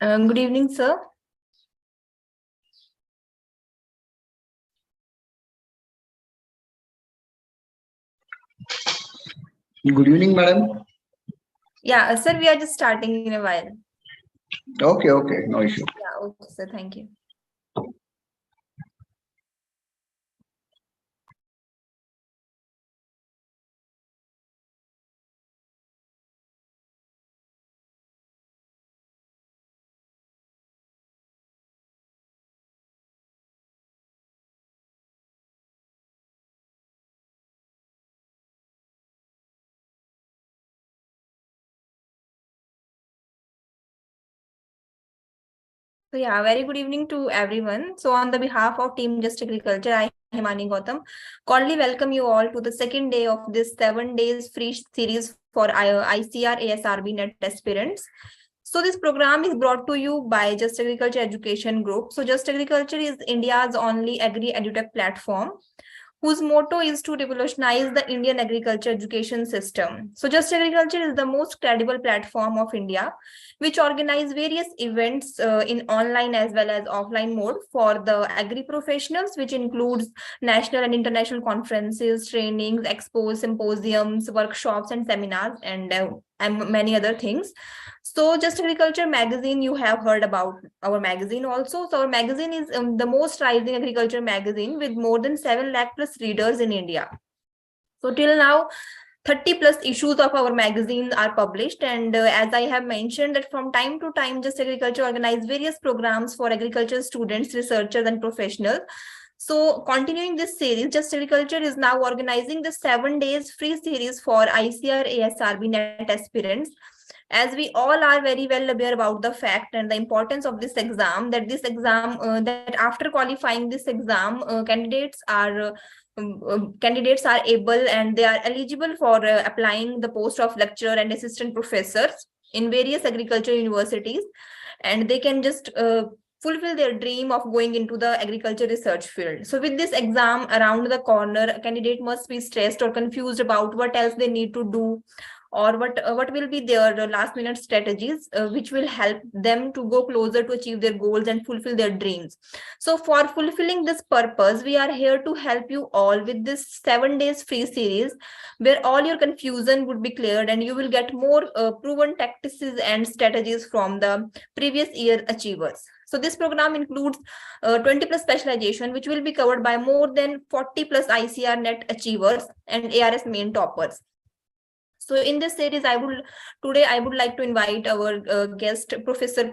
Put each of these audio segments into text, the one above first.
Good evening, sir. Good evening, madam. Yeah, sir, we are just starting in a while. Okay, no issue. Yeah, okay, sir, thank you. So yeah, very good evening to everyone. So on the behalf of Team Just Agriculture, I, Himani Gautam, cordially welcome you all to the second day of this 7 days free series for ICAR-ASRB-NET Aspirants. So this program is brought to you by Just Agriculture Education Group. So Just Agriculture is India's only agri-edutech platform, whose motto is to revolutionize the Indian agriculture education system. So Just Agriculture is the most credible platform of India, which organize various events in online as well as offline mode for the agri professionals, which includes national and international conferences, trainings, expos, symposiums, workshops, and seminars, and many other things. So Just Agriculture magazine, you have heard about our magazine also. So our magazine is the most rising agriculture magazine with more than 7 lakh plus readers in India. So till now, 30 plus issues of our magazine are published, and as I have mentioned that from time to time Just Agriculture organize various programs for agriculture students, researchers, and professionals. So continuing this series, Just Agriculture is now organizing the 7 days free series for ICAR-ASRB-NET Aspirants. As we all are very well aware about the fact and the importance of this exam, that after qualifying this exam, candidates are able and they are eligible for applying the post of lecturer and assistant professors in various agriculture universities, and they can just fulfill their dream of going into the agriculture research field. So with this exam around the corner, a candidate must be stressed or confused about what else they need to do, or what will be their last minute strategies which will help them to go closer to achieve their goals and fulfill their dreams. So for fulfilling this purpose, we are here to help you all with this 7 days free series, where all your confusion would be cleared and you will get more proven tactics and strategies from the previous year achievers. So this program includes 20 plus specialization, which will be covered by more than 40 plus ICAR NET achievers and ARS main toppers. So in this series, today I would like to invite our guest, Professor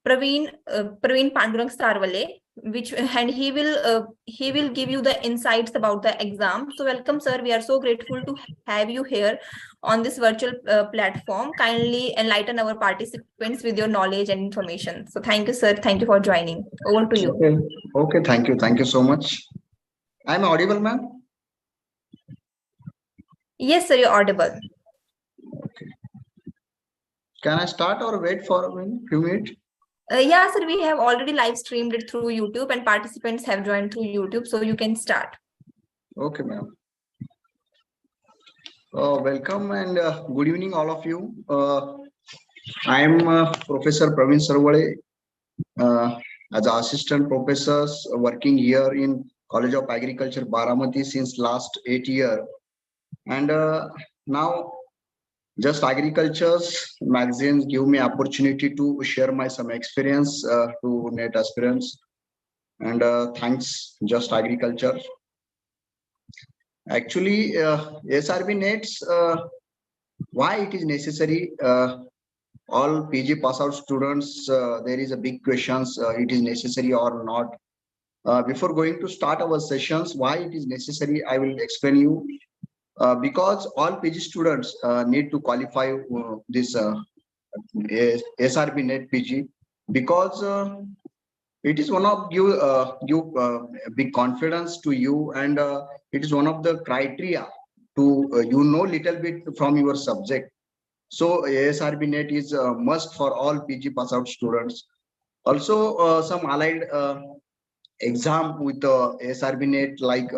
Praveen Pandurang Sarvale, and he will give you the insights about the exam. So welcome, sir. We are so grateful to have you here on this virtual platform. Kindly enlighten our participants with your knowledge and information. So thank you, sir. Thank you for joining. Over to you. Okay, thank you so much. I'm audible, ma'am? Yes, sir, you're audible. Okay. Can I start or wait for a few minutes? Yeah, sir, we have already live streamed it through YouTube and participants have joined through YouTube, so you can start. Okay, ma'am. Welcome and good evening, all of you. I am Professor Praveen Sarvale, as assistant professors working here in College of Agriculture, Baramati since last 8 years. And now Just Agriculture's magazines give me opportunity to share my some experience to NET aspirants, and thanks Just Agriculture. Actually, ASRB NETs, why it is necessary? All PG pass out students, there is a big questions. It is necessary or not? Before going to start our sessions, why it is necessary, I will explain you. Because all PG students need to qualify this ASRB NET PG, because it is one of give big confidence to you, and it is one of the criteria to little bit from your subject. So ASRB NET is a must for all PG pass out students. Also some allied exam with ASRB NET like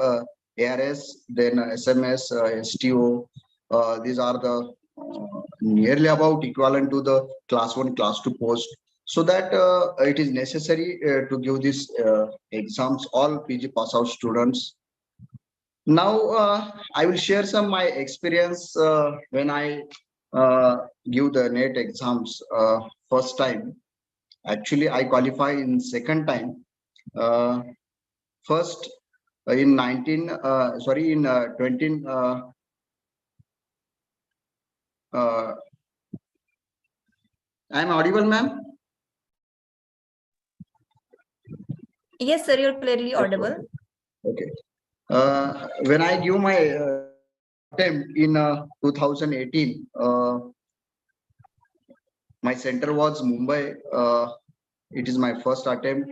ARS, then SMS, STO. These are the nearly about equivalent to the class 1, class 2 post. So that it is necessary to give these exams all PG pass out students. Now I will share some my experience when I give the NET exams first time. Actually, I qualify in second time. First in 19 sorry in 20 I am audible, ma'am? Yes, sir, you're clearly audible. Okay. When I give my attempt in 2018, my center was Mumbai. It is my first attempt.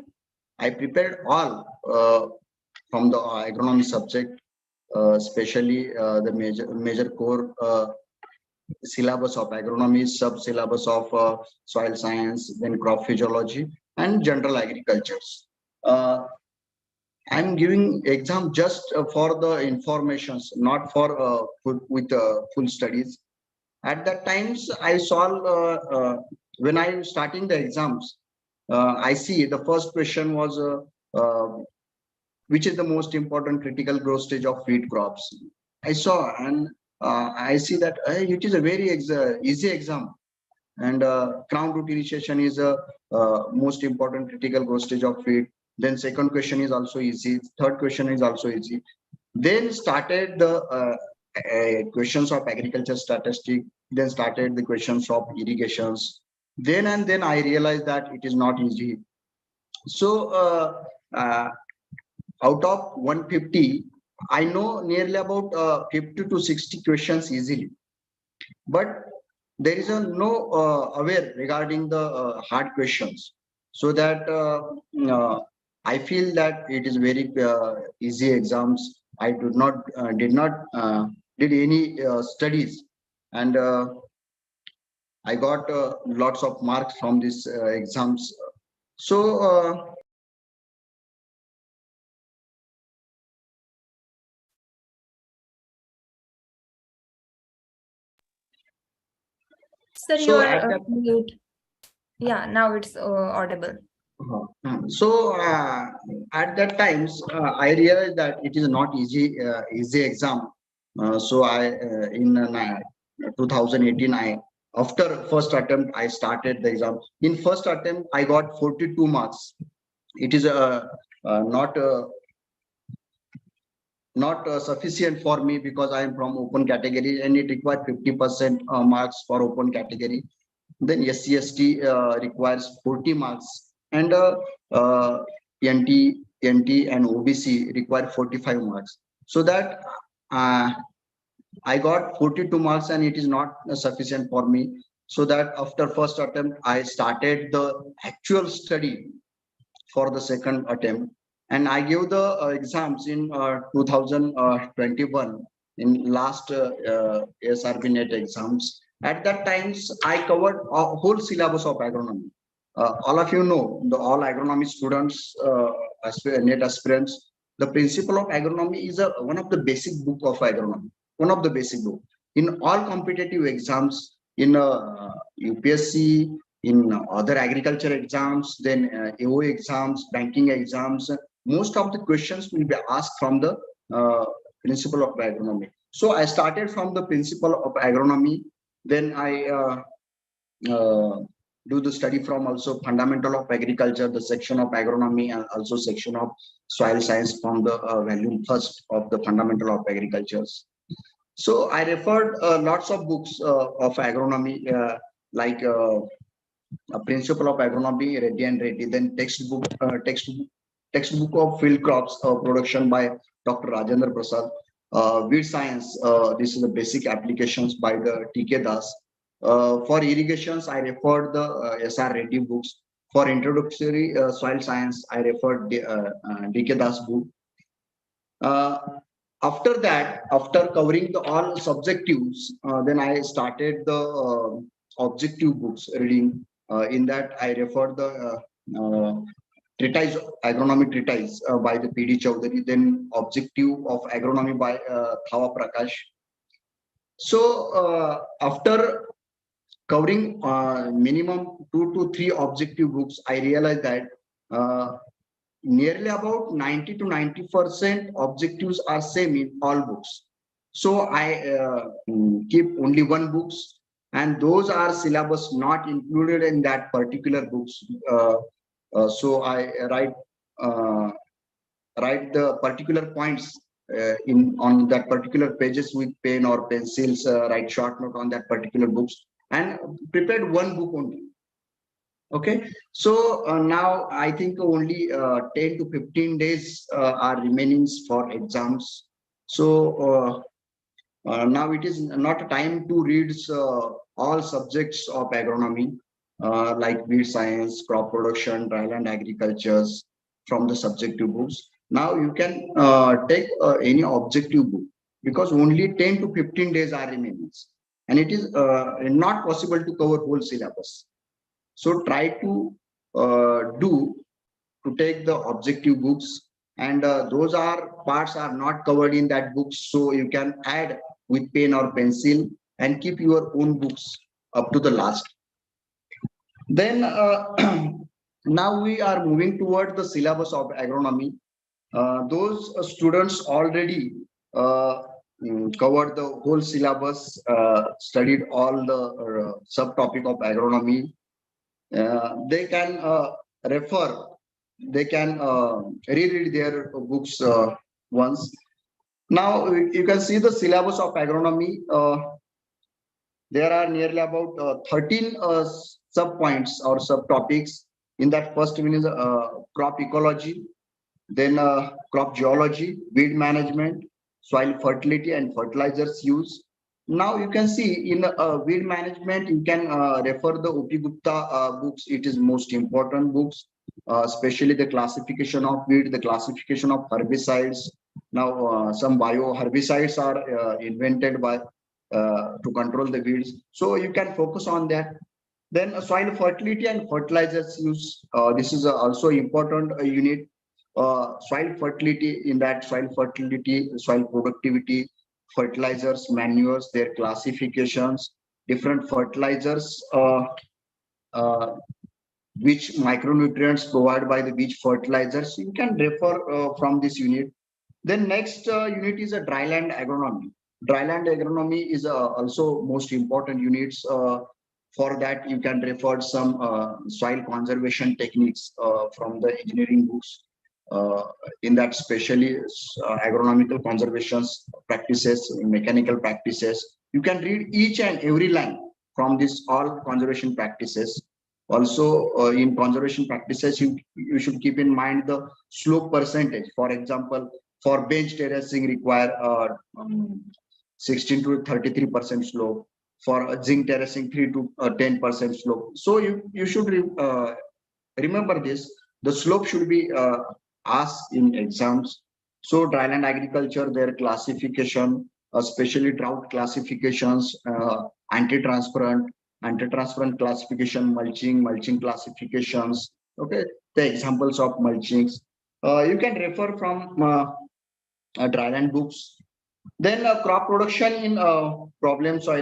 I prepared all from the agronomy subject, especially the major core syllabus of agronomy, sub syllabus of soil science, then crop physiology, and general agricultures. I'm giving exam just for the informations, not for full studies. At that times, I saw when I starting the exams, I see the first question was which is the most important critical growth stage of wheat crops. I saw and I see that it is a very easy exam, and crown root initiation is a most important critical growth stage of wheat. Then second question is also easy. Third question is also easy. Then started the questions of agriculture statistic. Then started the questions of irrigations. Then I realized that it is not easy. So out of 150, I know nearly about 50 to 60 questions easily. But there is a no aware regarding the hard questions. So that I feel that it is very easy exams. I did not did any studies, and I got lots of marks from these exams. So Sir, you so are at that mute. Yeah, now it's audible. So at that times, I realized that it is not easy exam. So I in 2018, I after first attempt I started the exam. In first attempt, I got 42 marks. It is not sufficient for me because I am from open category and it required 50% marks for open category. Then SC/ST requires 40 marks, and NT and OBC require 45 marks. So that uh, I got 42 marks and it is not sufficient for me. So that after first attempt, I started the actual study for the second attempt, and I gave the exams in 2021 in last ASRB NET exams. At that times, I covered a whole syllabus of agronomy. All of you know, the all agronomy students, NET aspirants, the principle of agronomy is one of the basic book of agronomy, one of the basic book. In all competitive exams, in UPSC, in other agriculture exams, then AO exams, banking exams, most of the questions will be asked from the principle of agronomy. So I started from the principle of agronomy. Then I do the study from also fundamental of agriculture, the section of agronomy, and also section of soil science from the volume first of the fundamental of agricultures. So I referred lots of books of agronomy like a principle of agronomy, Reddy and Reddy, then textbook of field crops production by Dr. Rajendra Prasad, weed science. This is the basic applications by the TK Das. For irrigations, I referred the SR Reddy books. For introductory soil science, I referred the DK Das book. After that, after covering the all subjectives, then I started the objective books reading. In that, I referred the treatise, agronomy treatise by the P.D. Chowdhury, then objective of agronomy by Thawa Prakash. So after covering minimum 2 to 3 objective books, I realized that nearly about 90 to 90% objectives are same in all books. So I keep only one books, and those are syllabus not included in that particular books. So I write the particular points in on that particular pages with pen or pencils, write short note on that particular books, and prepared one book only. Okay, so now I think only 10 to 15 days are remaining for exams. So now it is not a time to read all subjects of agronomy, like weed science, crop production, dryland agricultures from the subjective books. Now you can take any objective book, because only 10 to 15 days are remaining, and it is not possible to cover whole syllabus. So try to take the objective books, and those are parts are not covered in that books, so you can add with pen or pencil and keep your own books up to the last. Then now we are moving toward the syllabus of agronomy. Those students already covered the whole syllabus, studied all the subtopic of agronomy. They can refer, they can reread their books once. Now you can see the syllabus of agronomy. There are nearly about 13 sub points or subtopics. In that, first one is crop ecology, then crop geology, weed management, soil fertility and fertilizers use. Now you can see in weed management, you can refer the O.P. Gupta books. It is most important books, especially the classification of weed, the classification of herbicides. Now some bio herbicides are invented by to control the weeds. So you can focus on that. Then soil fertility and fertilizers use. This is also important unit. Soil fertility, in that soil fertility, soil productivity, fertilizers, manures, their classifications, different fertilizers, which micronutrients provided by the which fertilizers. You can refer from this unit. Then next unit is a dryland agronomy. Dryland agronomy is also most important units. For that, you can refer some soil conservation techniques from the engineering books. In that, specially agronomical conservations practices, mechanical practices. You can read each and every line from this all conservation practices. Also, in conservation practices, you should keep in mind the slope percentage. For example, for bench terracing require 16 to 33% slope. For zinc terracing, 3 to 10% slope. So you should remember this. The slope should be asked in exams. So dryland agriculture, their classification, especially drought classifications, anti-transparent classification, mulching classifications. Okay, the examples of mulchings. You can refer from dryland books. Then crop production in problematic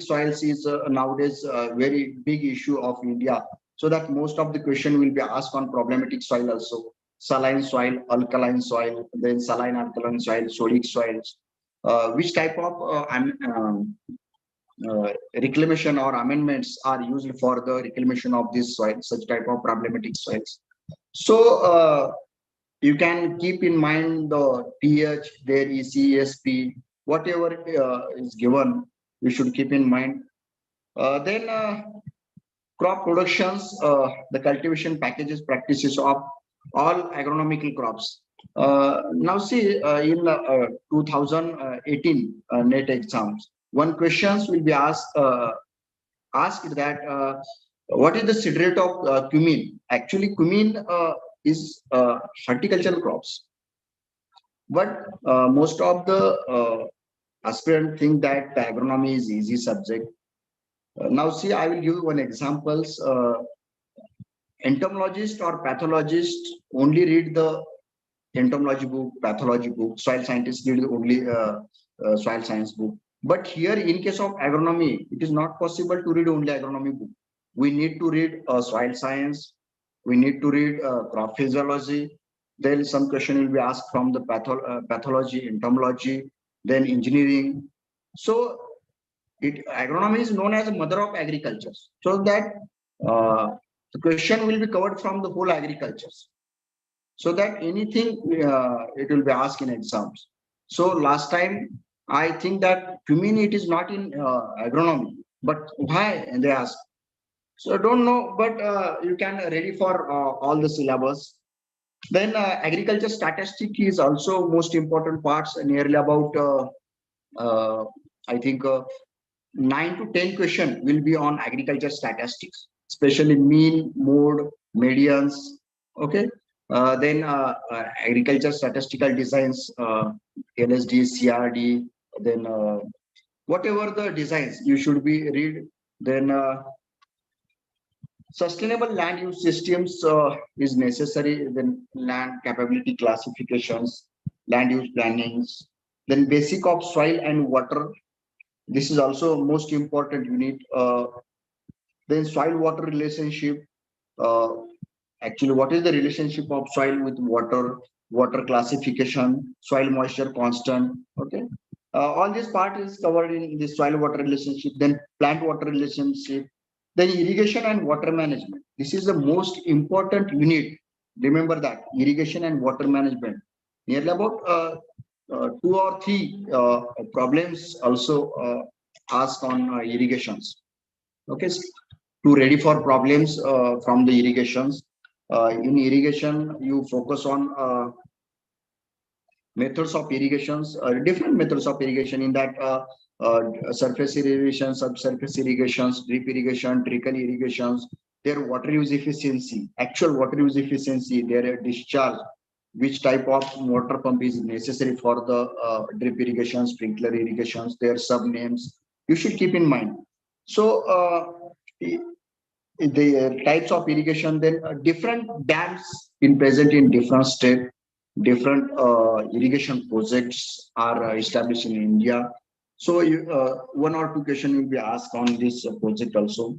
soils is nowadays a very big issue of India. So that most of the question will be asked on problematic soil also. Saline soil, alkaline soil, then saline alkaline soil, sodic soils. Which type of reclamation or amendments are used for the reclamation of this soil, such type of problematic soils. So you can keep in mind the pH, their ECSP, whatever is given, you should keep in mind. Then crop productions, the cultivation packages, practices of all agronomical crops. Now see, in 2018 NET exams, one questions will be asked that what is the seed rate of cumin? Actually, cumin is horticultural crops, but most of the aspirants think that agronomy is easy subject. Now see, I will give you one examples. Entomologist or pathologist only read the entomology book, pathology book. Soil scientists read only soil science book. But here, in case of agronomy, it is not possible to read only agronomy book. We need to read soil science. We need to read crop physiology. Then some question will be asked from the pathology, entomology, then engineering. So agronomy is known as a mother of agriculture. So that the question will be covered from the whole agriculture. So that anything it will be asked in exams. So last time I think that cumin it is not in agronomy, but why? And they ask. So I don't know, but you can ready for all the syllabus. Then agriculture statistic is also most important parts, nearly about I think 9 to 10 question will be on agriculture statistics, especially mean, mode, medians. Okay. Then agriculture statistical designs, LSD, CRD, then whatever the designs you should be read. Then sustainable land use systems is necessary. Then land capability classifications, land use plannings, then basic of soil and water. This is also most important unit. Then soil water relationship. Uh, Actually, what is the relationship of soil with water, water classification, soil moisture constant? Okay. All this part is covered in the soil water relationship, then plant water relationship, then irrigation and water management. This is the most important unit. Remember that irrigation and water management. Nearly about 2 or 3 problems also asked on irrigations. Okay, to ready for problems from the irrigations. In irrigation, you focus on methods of irrigations, different methods of irrigation in that surface irrigation, subsurface irrigations, drip irrigation, trickle irrigations, their water use efficiency, actual water use efficiency, their discharge, which type of water pump is necessary for the drip irrigation, sprinkler irrigations, their sub names. You should keep in mind. So the types of irrigation, then different dams in present in different state, different irrigation projects are established in India. So one or two question will be asked on this project also.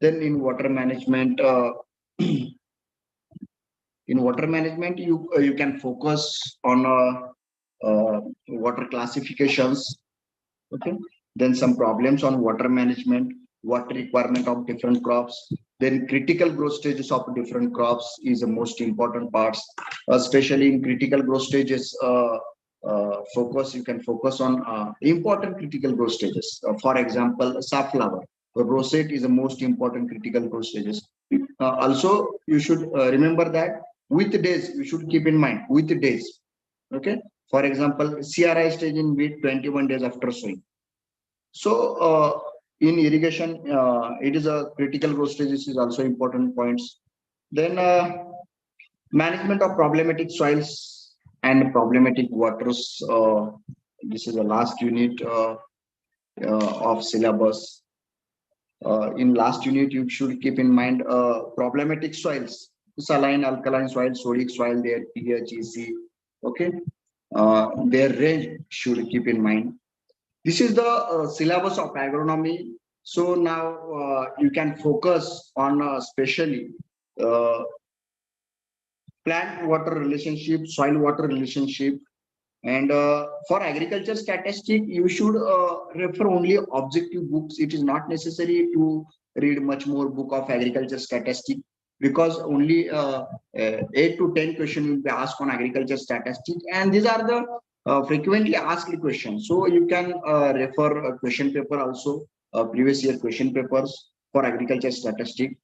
Then in water management, in water management, you can focus on water classifications. Okay. Then some problems on water management, water requirement of different crops. Then critical growth stages of different crops is the most important parts, especially in critical growth stages. You can focus on important critical growth stages. For example, safflower, rosette is the most important critical growth stages. Also, you should remember that with days, you should keep in mind with days. Okay. For example, CRI stage in wheat 21 days after sowing. So in irrigation, it is a critical growth stages is also important points. Then management of problematic soils and problematic waters. This is the last unit of syllabus. In last unit, you should keep in mind problematic soils, saline, alkaline soil, sodic soil, their pH, EC. Okay, their range should keep in mind. This is the syllabus of agronomy. So now you can focus on especially plant water relationship, soil water relationship. And for agriculture statistic, you should refer only objective books. It is not necessary to read much more book of agriculture statistic, because only 8 to 10 questions will be asked on agriculture statistic, and these are the frequently asked questions. So you can refer a question paper also, previous year question papers for agriculture statistic.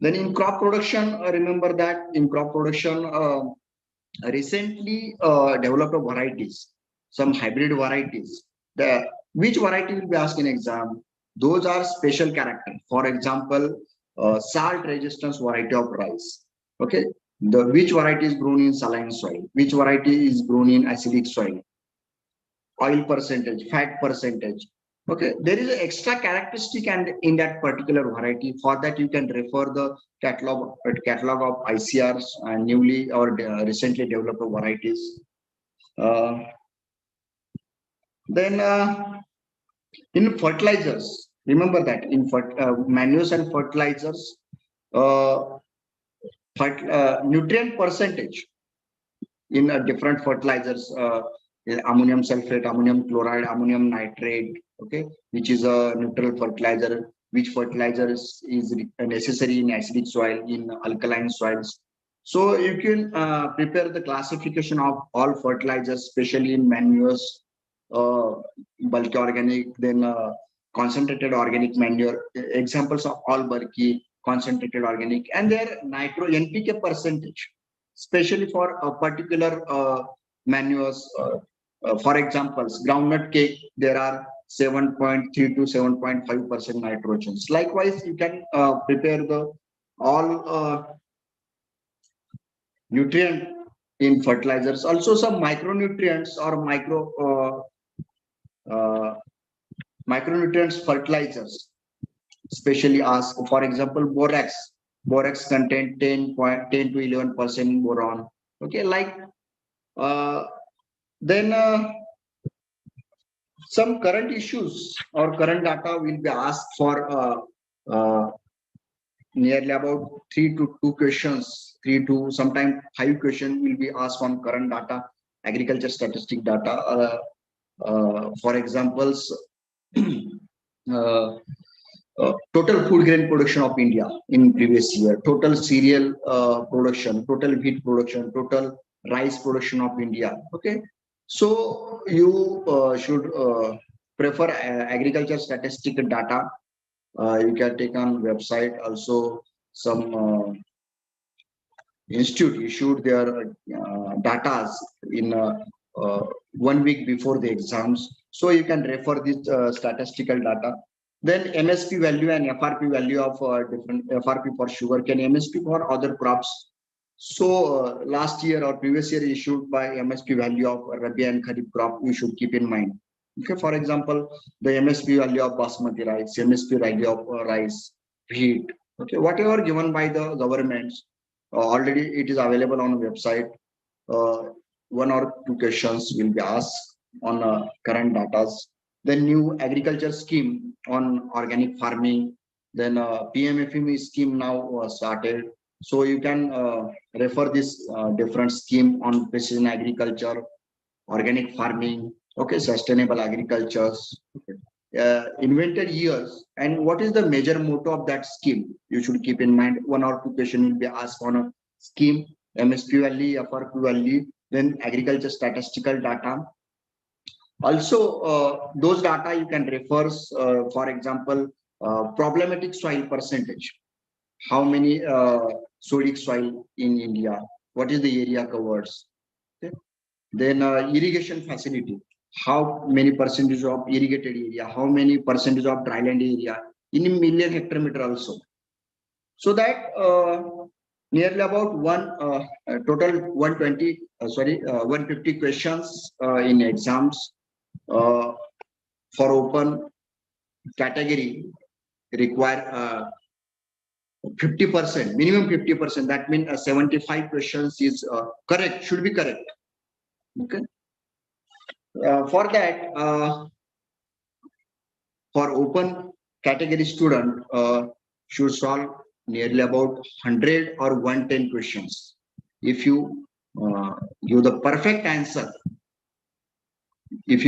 Then in crop production, remember that in crop production, recently developed varieties, some hybrid varieties. Which variety will be asked in exam? Those are special character. For example, salt resistance variety of rice. Okay, which variety is grown in saline soil? Which variety is grown in acidic soil? Oil percentage, fat percentage. Okay, there is an extra characteristic and in that particular variety. For that, you can refer the catalog of ICRs and newly or recently developed varieties. Then In fertilizers, remember that in manures and fertilizers, uh, nutrient percentage in different fertilizers, ammonium sulfate, ammonium chloride, ammonium nitrate, okay, which is a neutral fertilizer, which fertilizer is necessary in acidic soil, in alkaline soils. So you can prepare the classification of all fertilizers, especially in manures, uh, bulky organic, then concentrated organic manure, examples of all bulky, concentrated organic, and their nitro NPK percentage, especially for a particular manures. For examples, groundnut cake, there are 7.3 to 7.5% nitrogens. Likewise, you can prepare the all nutrient in fertilizers. Also, some micronutrients or uh, micronutrients fertilizers, especially as, for example, borax. Borax contain 10 to 11% boron. Okay, like uh, then some current issues or current data will be asked for uh, nearly about 3 to 2 questions, 3 to sometimes 5 questions will be asked on current data, agriculture statistic data. For examples, uh, total food grain production of India in previous year, total cereal production, total wheat production, total rice production of India. Okay, so you should prefer agriculture statistic data. You can take on website. Also, some institute issued their data in 1 week before the exams, so you can refer this statistical data. Then MSP value and FRP value of different FRP for sugar can MSP for other crops. So last year or previous year issued by MSP value of Rabi and Kharif crop, you should keep in mind. Okay, for example, the MSP value of basmati rice, MSP value of rice, wheat. Okay, whatever given by the governments, already it is available on the website. 1 or 2 questions will be asked on current data. Then new agriculture scheme on organic farming. Then PMFME scheme now started. So you can refer this different scheme on precision agriculture, organic farming, okay, sustainable agriculture, okay. Invented years, and what is the major motto of that scheme? You should keep in mind. 1 or 2 questions will be asked on a scheme, MSP value, FRP value, then agriculture statistical data. Also, those data you can refer, for example, problematic soil percentage. How many sodic soil in India? What is the area covers? Okay. Then irrigation facility. How many percentage of irrigated area? How many percentage of dryland area in a million hectare meter also? So that nearly about total 150 questions in exams for open category require 50%, minimum 50%. That means 75 questions is correct, should be correct. Okay. For that, for open category student, should solve nearly about 100 or 110 questions. If you give the perfect answer, if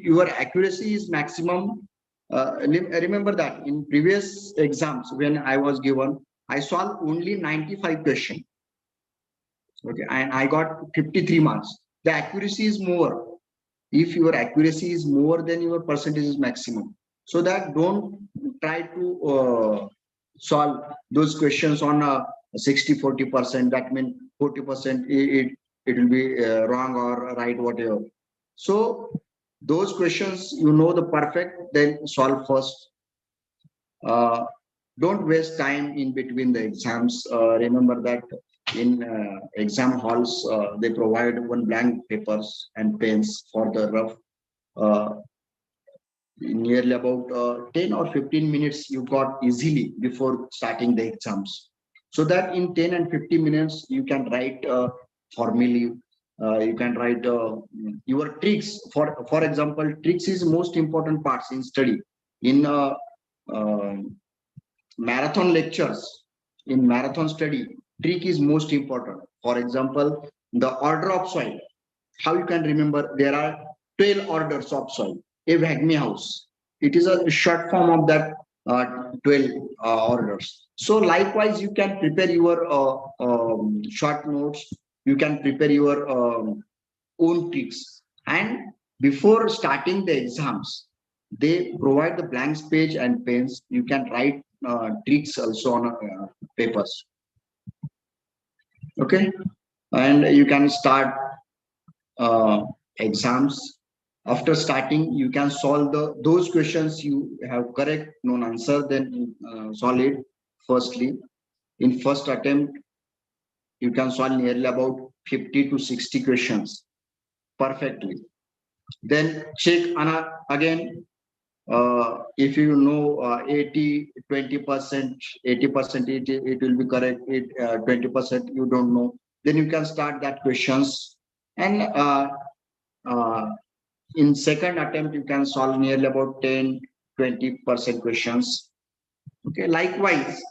your accuracy is maximum, remember that in previous exams when I was given, I solved only 95 questions. Okay, and I got 53 marks. The accuracy is more. If your accuracy is more, then your percentage is maximum. So that don't try to solve those questions on a 60-40%. That means 40% it will be wrong or right, whatever. So those questions, you know the perfect, then solve first. Don't waste time in between the exams. Remember that in exam halls, they provide one blank papers and pens for the rough. Nearly about 10 or 15 minutes you got easily before starting the exams. So that in 10 and 15 minutes, you can write formally, You can write your tricks. For example, tricks is most important parts in study. In marathon lectures, in marathon study, trick is most important. For example, the order of soil. How you can remember? There are 12 orders of soil. A Wagme house. It is a short form of that 12 orders. So likewise, you can prepare your short notes. You can prepare your own tricks. And before starting the exams, they provide the blank page and pens. You can write tricks also on papers. Okay, and you can start exams. After starting, you can solve those questions you have correct known answer, then solve it firstly. In first attempt, you can solve nearly about 50 to 60 questions perfectly. Then check again. If you know 80, 20%, 80% it will be correct, 20% you don't know, then you can start that questions. And in second attempt, you can solve nearly about 10-20% questions. Okay, likewise,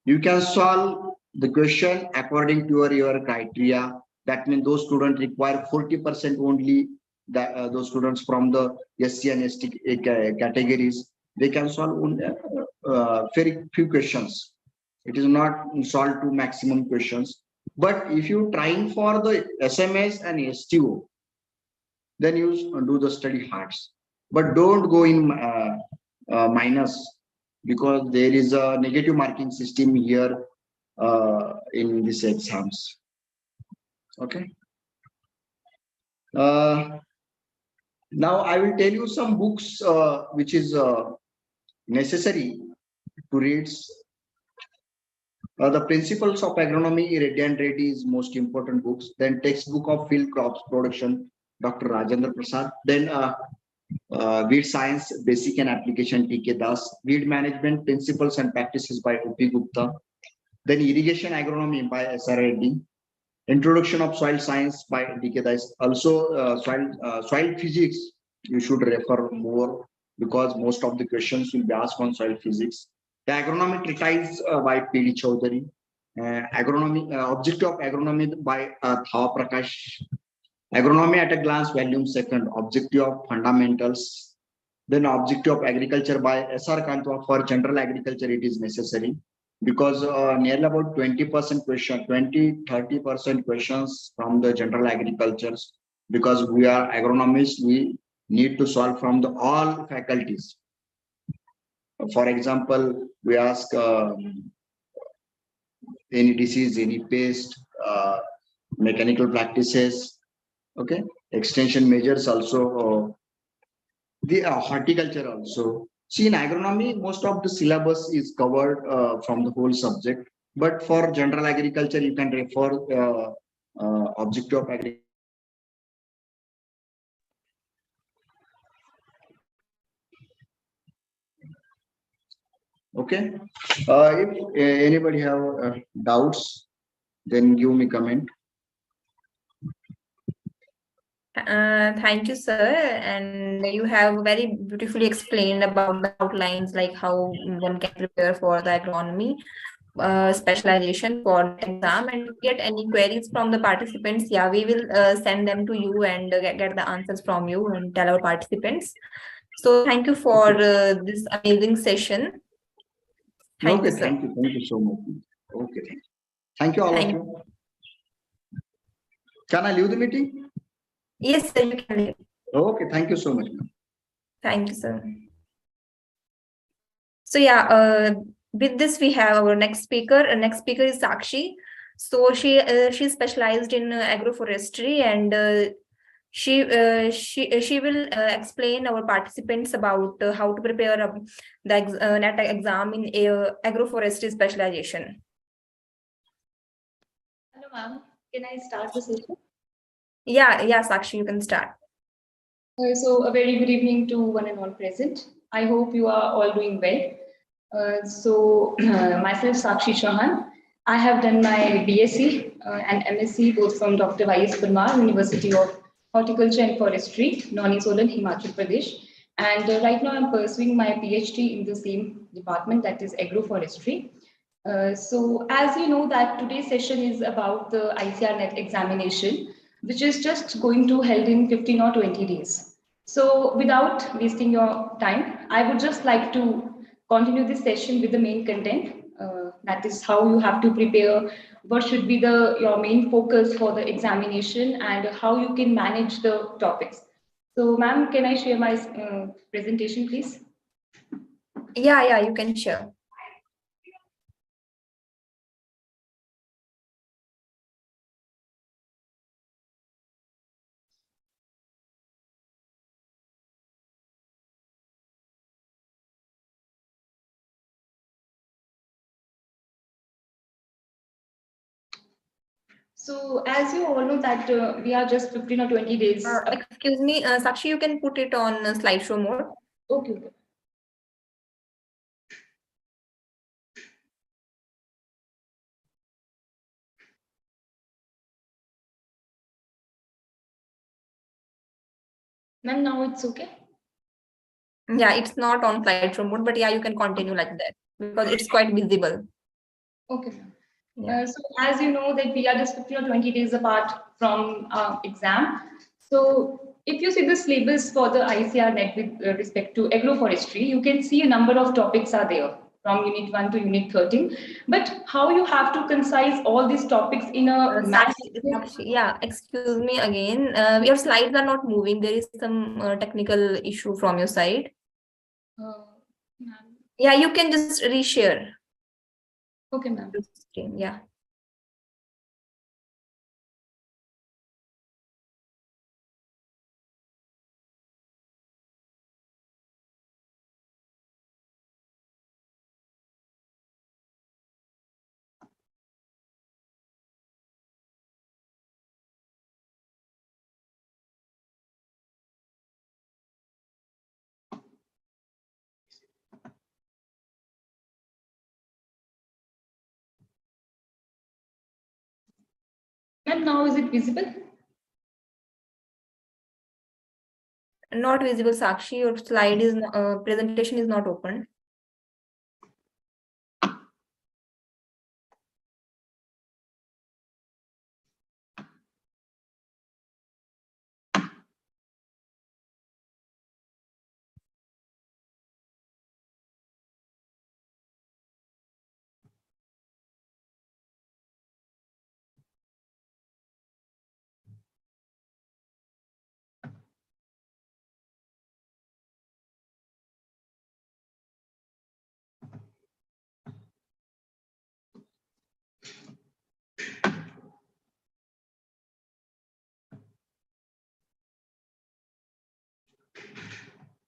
you can solve the question according to your criteria. That means those students require 40% only. That those students from the SC and ST categories, they can solve only very few questions. It is not solved to maximum questions. But if you trying for the SMS and STO, then you do the study hards. But don't go in minus, because there is a negative marking system here in these exams. Okay. Now I will tell you some books which is necessary to read. The Principles of Agronomy, Reddy and Reddy is most important books. Then Textbook of Field Crops Production, Dr. Rajendra Prasad. Then Weed Science, Basic and Application, T.K. Das. Weed Management, Principles and Practices by O.P. Gupta. Then Irrigation Agronomy by S.R. Reddy. Introduction of Soil Science by D.K. Das. Also, soil physics, you should refer more, because most of the questions will be asked on soil physics. The Agronomic Treatise by P.D. Chaudhary. Objective of Agronomy by Thawa Prakash. Agronomy at a Glance, Volume 2, Objective of Fundamentals. Then Objective of Agriculture by S.R. Kantwa. For general agriculture, it is necessary, because nearly about 20% question, 20-30% questions from the general agricultures, because we are agronomists, we need to solve from the all faculties. For example, we ask any disease, any pest, mechanical practices, okay, extension measures also, the horticulture also. See, in agronomy, most of the syllabus is covered from the whole subject, but for general agriculture, you can refer objective of agriculture. Okay, if anybody have doubts, then give me comment. Thank you, sir. And you have very beautifully explained about the outlines, like how one can prepare for the agronomy specialization for the exam. And if we get any queries from the participants, yeah, we will send them to you and get the answers from you and tell our participants. So thank you for this amazing session. Thank you, sir. Thank you so much. Okay, thank you all of you. Can I leave the meeting? Yes, sir, you can leave. Okay, thank you so much. Thank you, sir. So yeah, with this we have our next speaker. Next speaker is Sakshi. So she's specialized in agroforestry, and she will explain our participants about how to prepare the NET exam in agroforestry specialization. Hello, ma'am. Can I start the session? Yeah, Sakshi, you can start. So a very good evening to one and all present. I hope you are all doing well. Myself, Sakshi Chauhan, I have done my BSc and MSc both from Dr. Y.S. Parmar, University of Horticulture and Forestry, Nauni-Solan, Himachal Pradesh. And right now I'm pursuing my PhD in the same department, that is agroforestry. So as you know that today's session is about the ICAR NET examination, which is just going to held in 15 or 20 days. So without wasting your time, I would just like to continue this session with the main content. That is how you have to prepare, what should be your main focus for the examination, and how you can manage the topics. So ma'am, can I share my presentation, please? Yeah, you can share. So as you all know that we are just 15 or 20 days. Excuse me, Sakshi, you can put it on slideshow mode. Okay. Ma'am, now it's okay? Yeah, it's not on slideshow mode, but yeah, you can continue like that because it's quite visible. Okay. Yeah. So as you know that we are just 15 or 20 days apart from exam. So if you see the syllabus for the ICAR NET with respect to agroforestry, you can see a number of topics are there from unit 1 to unit 13. But how you have to concise all these topics in a Sakshi, yeah, excuse me again. Your slides are not moving. There is some technical issue from your side. Yeah, you can just reshare. Okay, ma'am. Yeah. Ma'am, now is it visible? Not visible, Sakshi. Your slide is presentation is not open.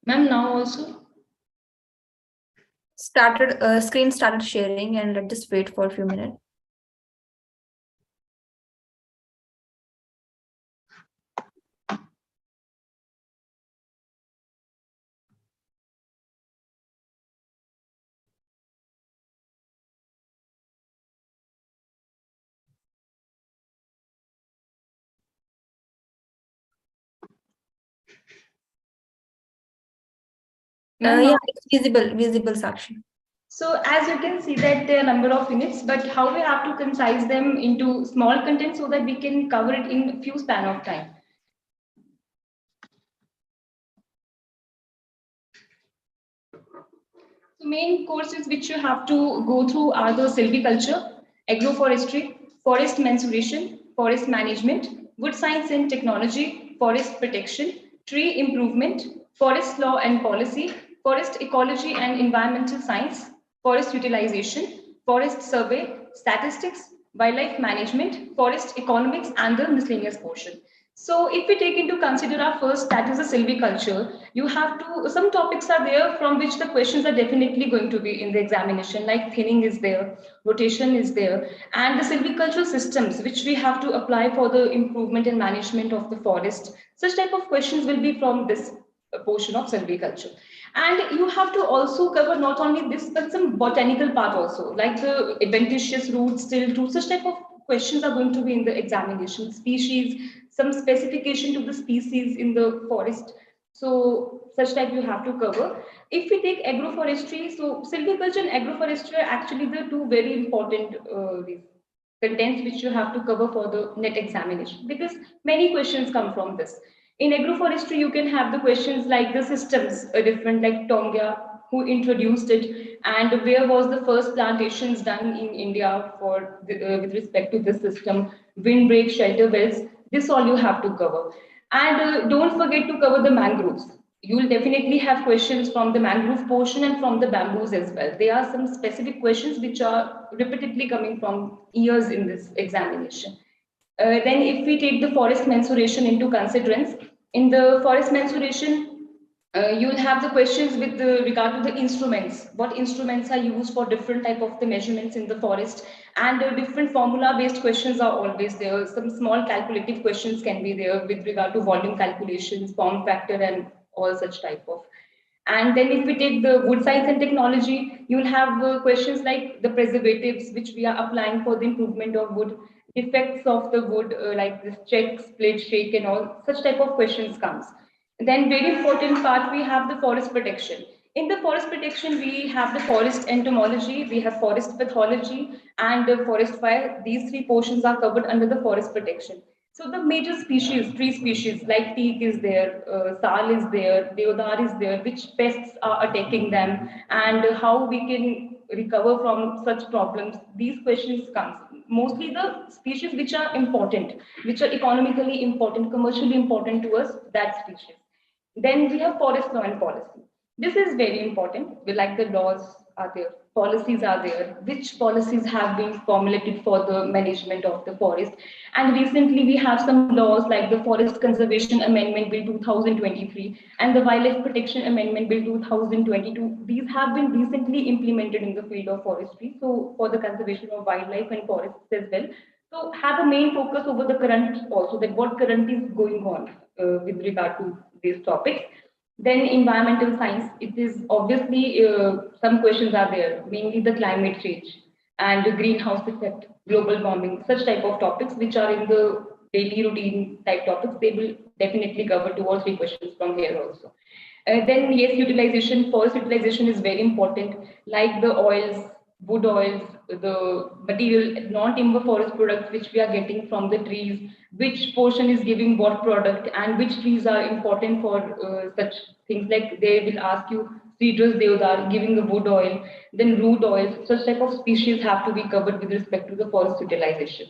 Ma'am, now also? Screen started sharing, and let's just wait for a few minutes. Yeah, it's visible, Sakshi. So as you can see that there are a number of units, but how we have to concise them into small content so that we can cover it in a few span of time. The main courses which you have to go through are the silviculture, agroforestry, forest mensuration, forest management, wood science and technology, forest protection, tree improvement, forest law and policy, forest ecology and environmental science, forest utilization, forest survey, statistics, wildlife management, forest economics, and the miscellaneous portion. So if we take into consider our first, that is the silviculture, you have to, some topics are there from which the questions are definitely going to be in the examination, like thinning is there, rotation is there, and the silvicultural systems which we have to apply for the improvement and management of the forest. Such type of questions will be from this portion of silviculture. And you have to also cover not only this, but some botanical part also, like the adventitious roots, still roots, such type of questions are going to be in the examination. Species, some specification to the species in the forest. So such type you have to cover. If we take agroforestry, so silviculture and agroforestry are actually the two very important contents which you have to cover for the net examination, because many questions come from this. In agroforestry, you can have the questions like the systems are different, like Tonga, who introduced it, and where was the first plantations done in India for with respect to this system, windbreak, shelter wells. This all you have to cover. And don't forget to cover the mangroves. You will definitely have questions from the mangrove portion and from the bamboos as well. There are some specific questions which are repeatedly coming from years in this examination. Then if we take the forest mensuration into considerance, in the forest mensuration, you will have the questions with regard to the instruments. What instruments are used for different type of the measurements in the forest, and different formula-based questions are always there. Some small calculative questions can be there with regard to volume calculations, form factor, and all such type of. And then if we take the wood science and technology, you will have questions like the preservatives which we are applying for the improvement of wood, effects of the wood, like this check, split, shake, and all such type of questions comes. Then very important part, we have the forest protection. In the forest protection, we have the forest entomology, we have forest pathology, and forest fire. These three portions are covered under the forest protection. So the major species, tree species like teak is there, sal is there, deodar is there, which pests are attacking them, and how we can recover from such problems. These questions come. Mostly the species which are important, which are economically important, commercially important to us, that species. Then we have forest law and policy. This is very important. We like the laws are there, policies are there, which policies have been formulated for the management of the forest. And recently we have some laws like the Forest Conservation Amendment Bill 2023 and the Wildlife Protection Amendment Bill 2022. These have been recently implemented in the field of forestry, so for the conservation of wildlife and forests as well. So have a main focus over the current also, that what current is going on with regard to these topics. Then environmental science, it is obviously some questions are there, mainly the climate change and the greenhouse effect, global warming, such type of topics which are in the daily routine type topics. They will definitely cover 2 or 3 questions from here also. Then yes, utilization, forest utilization is very important, like the oils, wood oils, the material, non-timber forest products which we are getting from the trees, which portion is giving what product, and which trees are important for such things. Like they will ask you cedrus deodar giving the wood oil, then root oils. Such type of species have to be covered with respect to the forest utilization.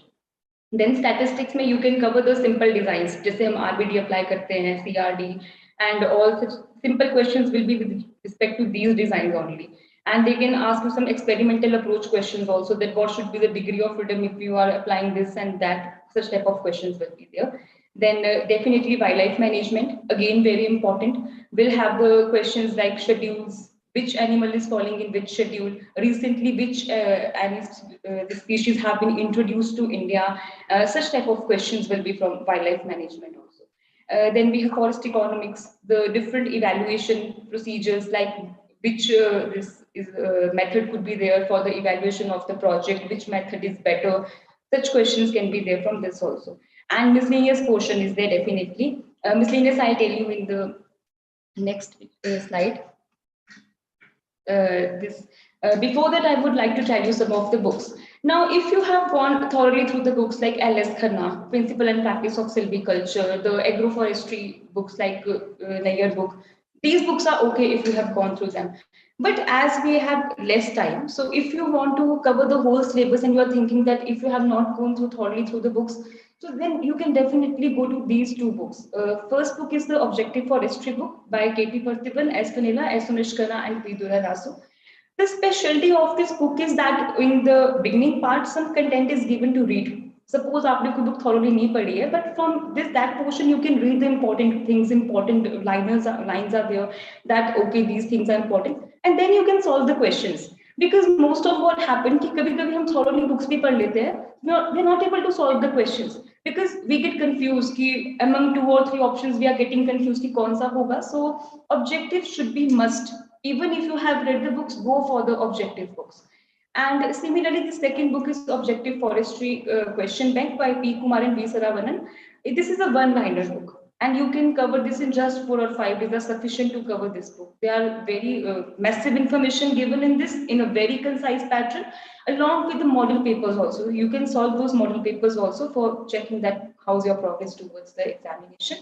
Then statistics में you can cover the simple designs, जैसे हम RBD apply करते हैं, CRD, and all such simple questions will be with respect to these designs only. And they can ask you some experimental approach questions also, that what should be the degree of freedom if you are applying this and that. Such type of questions will be there. Then definitely wildlife management, again very important. We'll have the questions like schedules, which animal is falling in which schedule, recently which the species have been introduced to India. Such type of questions will be from wildlife management also. Then we have forest economics, the different evaluation procedures, like which method could be there for the evaluation of the project, which method is better. Such questions can be there from this also. And miscellaneous portion is there definitely. Miscellaneous I'll tell you in the next slide. Before that, I would like to tell you some of the books. Now, if you have gone thoroughly through the books like L.S. Khanna, Principle and Practice of Silviculture, the agroforestry books like Nayyar book, these books are okay if you have gone through them. But as we have less time, so if you want to cover the whole syllabus and you are thinking that if you have not gone through thoroughly through the books, so then you can definitely go to these 2 books. First book is the Objective Forestry book by K.P. Parthiban, S. Vanilla, S. Unishkana, and P. Dura Rasu. The specialty of this book is that in the beginning part, some content is given to read. Suppose आपने कोई book thoroughly नहीं पढ़ी है, but from that portion you can read the important things, important lines are there, that okay, these things are important, and then you can solve the questions. Because most of what happened कि कभी-कभी हम thoroughly books भी पढ़ लेते हैं, we're not able to solve the questions. because we get confused कि among 2 or 3 options we are getting confused कि कौन सा होगा. So objective should be must. Even if you have read the books, go for the objective books. And similarly, the second book is Objective Forestry Question Bank by P. Kumar and V. Saravanan. This is a one-liner book, and you can cover this in just 4 or 5 days are sufficient to cover this book. There are very massive information given in this in a very concise pattern, along with the model papers also. You can solve those model papers also for checking that how's your progress towards the examination.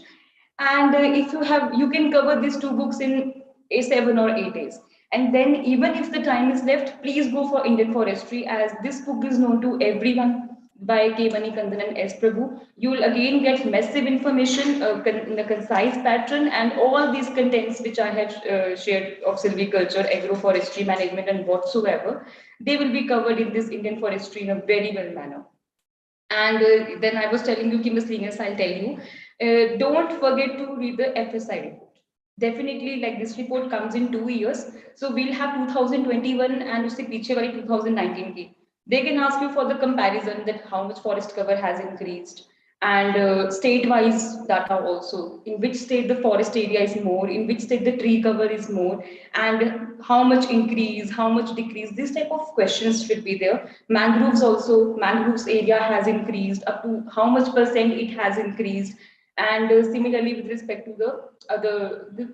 And if you have, you can cover these 2 books in 7 or 8 days. And then even if the time is left, please go for Indian Forestry, as this book is known to everyone by K. Manikandan and S. Prabhu. You will again get massive information in a concise pattern, and all these contents which I have shared of silviculture, agroforestry management and whatsoever, they will be covered in this Indian Forestry in a very well manner. And then I was telling you, miscellaneous, I'll tell you, don't forget to read the FSI report. Definitely, like this report comes in 2 years. So we'll have 2021 and usse piche wali 2019 ki. They can ask you for the comparison that how much forest cover has increased, and state-wise data also. In which state the forest area is more, in which state the tree cover is more, and how much increase, how much decrease. This type of questions should be there. Mangroves also, mangroves area has increased up to how much percent it has increased. And similarly, with respect to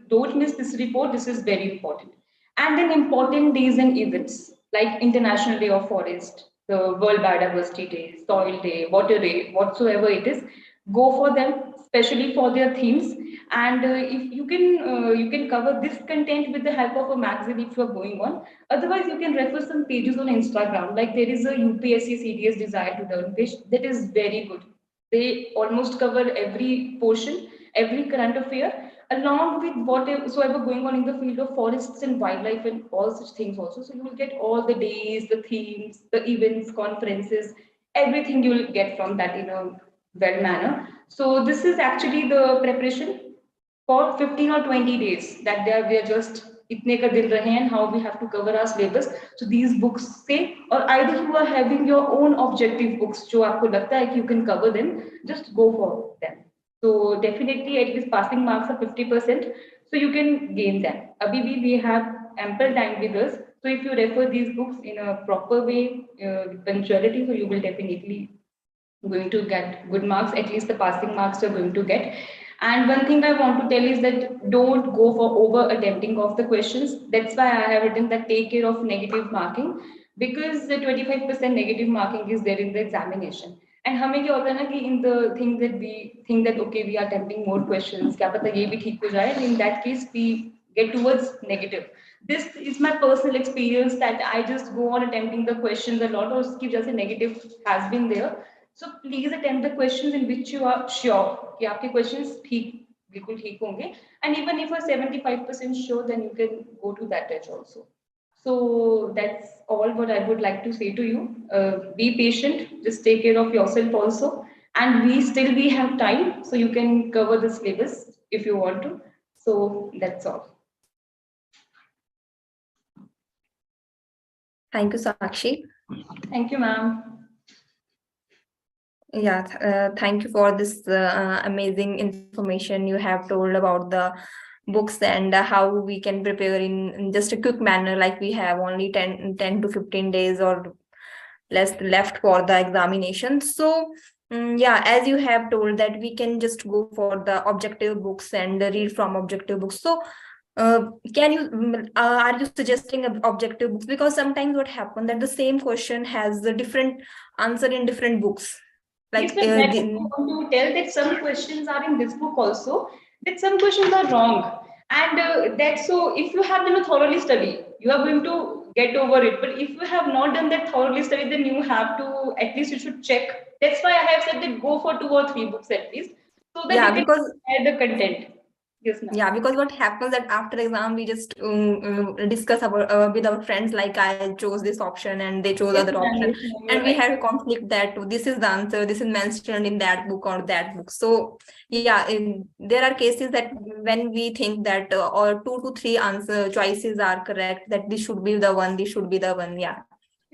don't miss this report. This is very important. And then important days and events like International Day of Forest, the World Biodiversity Day, Soil Day, Water Day, whatsoever it is, go for them, especially for their themes. And if you can cover this content with the help of a magazine if you are going on. Otherwise, you can refer some pages on Instagram. Like there is a UPSC CDS Desire to Learn page that is very good. They almost cover every portion, every current affair, along with whatsoever going on in the field of forests and wildlife and all such things also. So you will get all the days, the themes, the events, conferences, everything you will get from that in a well manner. So this is actually the preparation for 15 or 20 days that we are just itne ka dil rahe hain, how we have to cover our syllabus. So these books say, or either you are having your own objective books jo aapko lagta hai ki you can cover them, just go for them. So definitely at least passing marks are 50%, so you can gain them. Abhi bhi we have ample time with us, so if you refer these books in a proper way with punctuality, so you will definitely going to get good marks. At least the passing marks you're going to get. And one thing I want to tell is that don't go for over attempting of the questions. That's why I have written that take care of negative marking, because the 25% negative marking is there in the examination. And हमें क्या होता है ना कि in the thing that we think that okay we are attempting more questions, क्या पता ये भी ठीक हो जाए, and in that case we get towards negative. This is my personal experience that I just go on attempting the questions a lot, और उसकी वजह से negative has been there. So please attempt the questions in which you are sure कि आपके questions बिल्कुल ठीक होंगे. And even if you are 75% sure, then you can go to that edge also. So that's all what I would like to say to you. Be patient, just take care of yourself also. And we have time, so you can cover the syllabus if you want to. So that's all. Thank you, Sakshi. Thank you, ma'am. Yeah, thank you for this amazing information you have told about the books and how we can prepare in just a quick manner, like we have only 10 to 15 days or less left for the examination. So yeah, as you have told that we can just go for the objective books and read from objective books. So can you are you suggesting objective books? Because sometimes what happens that the same question has a different answer in different books. Like yes, I want to tell that some questions are in this book also, that some questions are wrong. And that's so if you have thoroughly study, you are going to get over it. But if you have not done that thoroughly study, then you have to, at least you should check. That's why I have said that go for 2 or 3 books at least, so that you can add the content. Yes, ma'am. Yeah, because what happens that after exam we just discuss about with our friends, like I chose this option and they chose other option, and we have conflict that this is the answer, this is mentioned in that book or that book. So yeah, there are cases that when we think that or 2 to 3 answer choices are correct, that this should be the one, this should be the one. Yeah.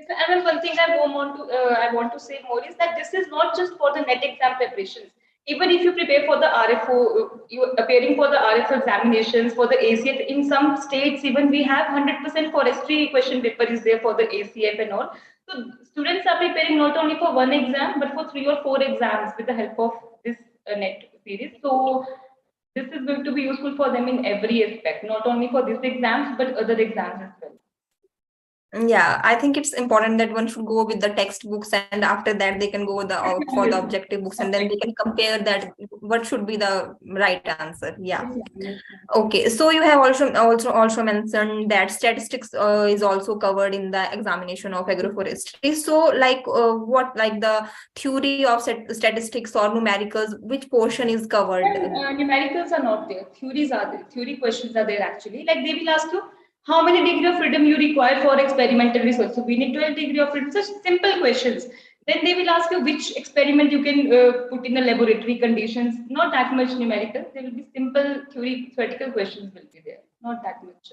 And one thing I want to say more is that this is not just for the net exam preparations. Even if you prepare for the RFO, you appearing for the RFO examinations, for the ACF, in some states even we have 100% forestry question paper is there for the ACF and all. So students are preparing not only for one exam but for 3 or 4 exams with the help of this net series. So this is going to be useful for them in every aspect, not only for these exams but other exams as well. Yeah, I think it's important that one should go with the textbooks, and after that they can go for the objective books, and then they can compare that what should be the right answer. Yeah. Okay, so you have also mentioned that statistics is also covered in the examination of agroforestry. So what like the theory of statistics or numericals, which portion is covered? Numericals are not there. Theories are there. Theory questions are there actually. Like they will ask you how many degree of freedom you require for experimental research. So we need 12 degree of freedom. Such simple questions. Then they will ask you which experiment you can put in the laboratory conditions. Not that much numerical. There will be simple theoretical questions will be there. Not that much.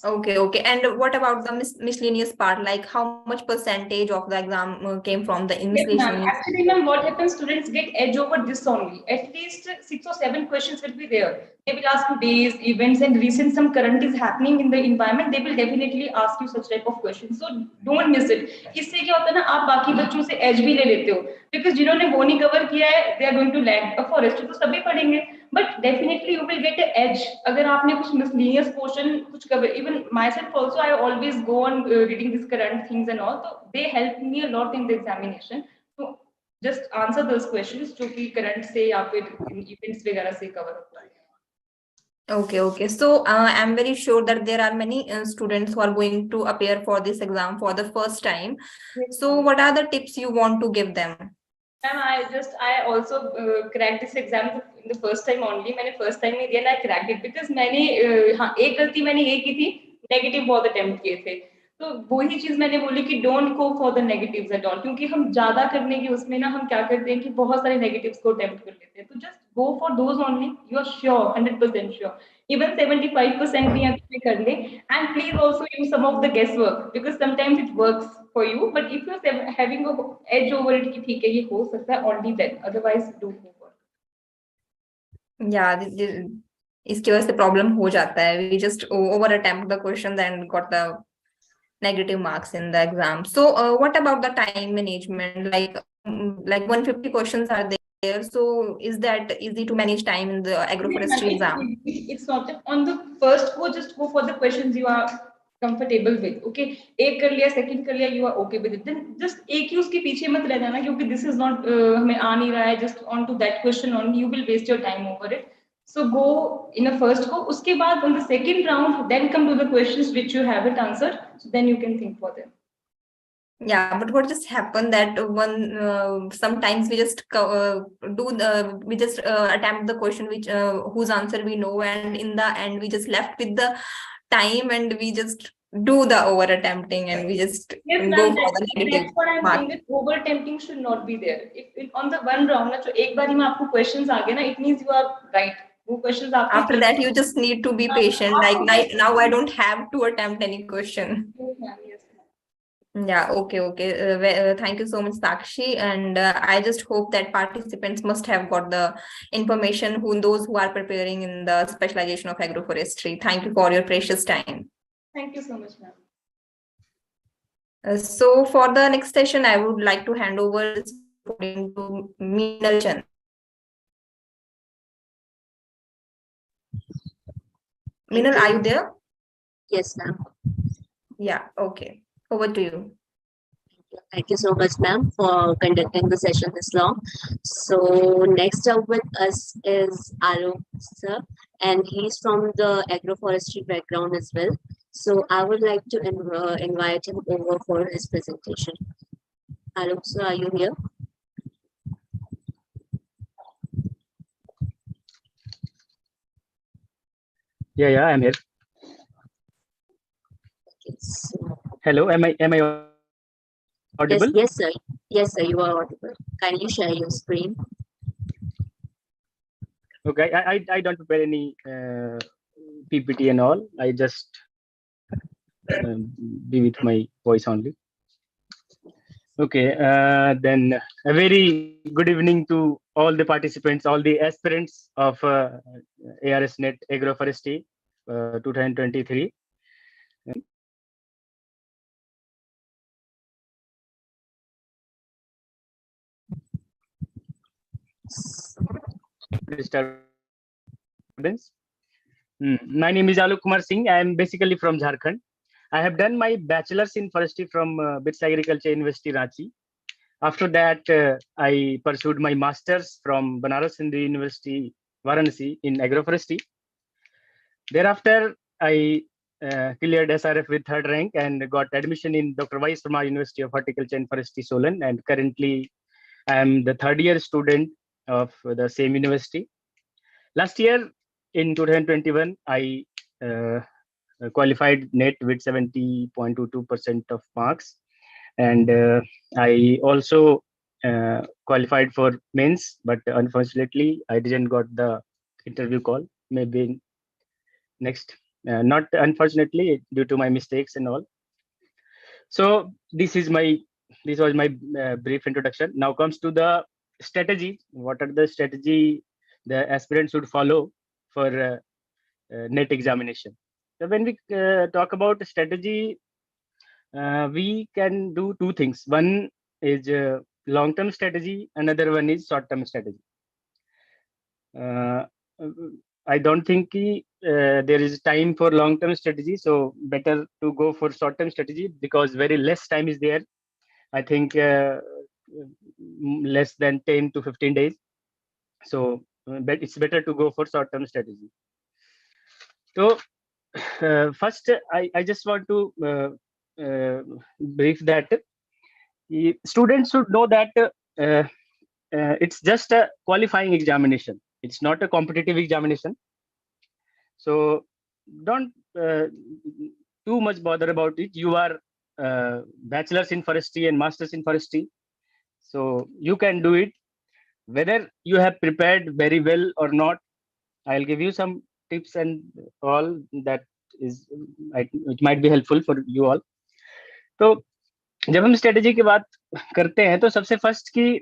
Okay. And what about the miscellaneous part? Like how much percentage of the exam came from the Yes, ma'am. miscellaneous? Actually, ma'am, what happens? Students get edge over this only. At least 6 or 7 questions will be there. They will ask you days, events, and recent some current is happening in the environment. They will definitely ask you such type of questions. So don't miss it. इससे क्या होता है ना आप बाकी बच्चों से edge भी ले लेते हो. Because जिन्होंने वो नहीं cover किया है, they are going to lag. Of course, तो सभी पढ़ेंगे. But definitely you will get an edge. अगर आपने कुछ miscellaneous portion कुछ cover. Even myself also, I always go on reading these current things and all. So they help me a lot in the examination. So just answer those questions जो कि current से या फिर events वगैरह से cover होता है. Okay. So I'm very sure that there are many students who are going to appear for this exam for the first time. Yes, So what are the tips you want to give them? Ma'am, I also cracked this exam in the first time only. मैंने first time में दिया ना I cracked it because मैंने हाँ एक गलती मैंने ये की थी negative बहुत attempt किए थे. तो वही चीज मैंने बोली कि don't go for the negatives at all क्योंकि हम ज्यादा करने की उसमें ना हम क्या करते हैं कि बहुत सारे negatives को attempt कर लेते हैं. तो just go for those only. You are sure 100% sure. Even 75% भी आप कर ले and please also use some of the guesswork because sometimes it works for you but if you're having a edge over it कि ठीक है ये हो सकता है only then otherwise don't go for it. Yeah, इसकी वजह से problem हो जाता है. We just over attempt the questions and got the negative marks in the exam. So what about the time management? Like 150 questions are there. So is that easy to manage time in the agroforestry exam? It's not on the first go, just go for the questions you are comfortable with. Okay, एक कर लिया, second कर लिया, you are okay with it. Then just एक ही उसके पीछे मत रह जाना क्योंकि this is not हमें आ नहीं रहा है. Just on to that question only, you will waste your time over it. So go in a first go. उसके बाद on the second round, then come to the questions which you haven't answered. So then you can think for them. Yeah, but what just happened that sometimes we just attempt the question which whose answer we know, and in the end we just left with the time and we just do the over attempting and we just go for the negative. That's what I'm saying. That over attempting should not be there. If on the one round ना जो एक बारी में आपको questions आ गए ना, it means you are right. वो questions आपके After that you just need to be patient. Like now I don't have to attempt any question. Yes. Yeah, okay. Thank you so much, Sakshi. And I just hope that participants must have got the information those who are preparing in the specialization of agroforestry. Thank you for your precious time. Thank you so much, ma'am. So for the next session, I would like to hand over to Meenal Chand. Meenal, are you there? Yes, ma'am. Yeah, okay. Over to you. Thank you so much, ma'am, for conducting the session this long. So next up with us is Alok sir, and he's from the agroforestry background as well. So I would like to invite him over for his presentation. Alok sir, are you here? Yeah, I'm here. Okay, so, Hello, am I audible? yes, sir. Yes, sir, you are audible. Kindly share your screen. Okay, I don't prepare any PPT and all. I just be with my voice only. Okay, then a very good evening to all the participants, all the aspirants of ARS NET Agroforestry 2023. Disturbance. My name is Alok Kumar Singh. I am basically from Jharkhand. I have done my bachelor's in forestry from BITS Agriculture University, Ranchi. After that, I pursued my master's from Banaras Hindu University, Varanasi in agroforestry. Thereafter, I cleared SRF with third rank and got admission in Dr. Y. Sharma University of Horticulture and Forestry, Solan. And currently, I am the third year student of the same university. Last year, in 2021, I qualified NET with 70.22% of marks. And I also qualified for mains, but unfortunately, I didn't got the interview call. Maybe next, not unfortunately due to my mistakes and all. So this was my brief introduction. Now comes to the strategy. What are the strategy the aspirants should follow for NET examination? So when we talk about strategy, we can do two things. One is long-term strategy. Another one is short-term strategy. I don't think there is time for long-term strategy, so better to go for short-term strategy because very less time is there. I think less than 10 to 15 days. So but it's better to go for short-term strategy. So first, I just want to brief that students should know that it's just a qualifying examination. It's not a competitive examination. So don't too much bother about it. You are bachelor's in forestry and master's in forestry. So you can do it. Whether you have prepared very well or not, I'll give you some tips and all that is it might be helpful for you all. तो जब हम strategy की बात करते हैं तो सबसे first की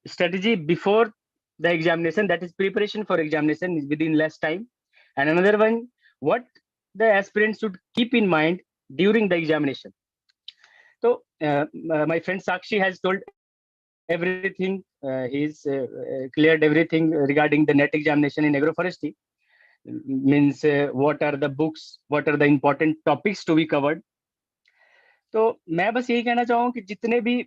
strategy before the examination, that is preparation for examination is within less time. And another one, what the aspirant should keep in mind during the examination. So my friend Sakshi has told everything. He's cleared everything regarding the NET examination in agroforestry. Means what are the books, what are the important topics to be covered. तो मैं बस यही कहना चाहूँ कि जितने भी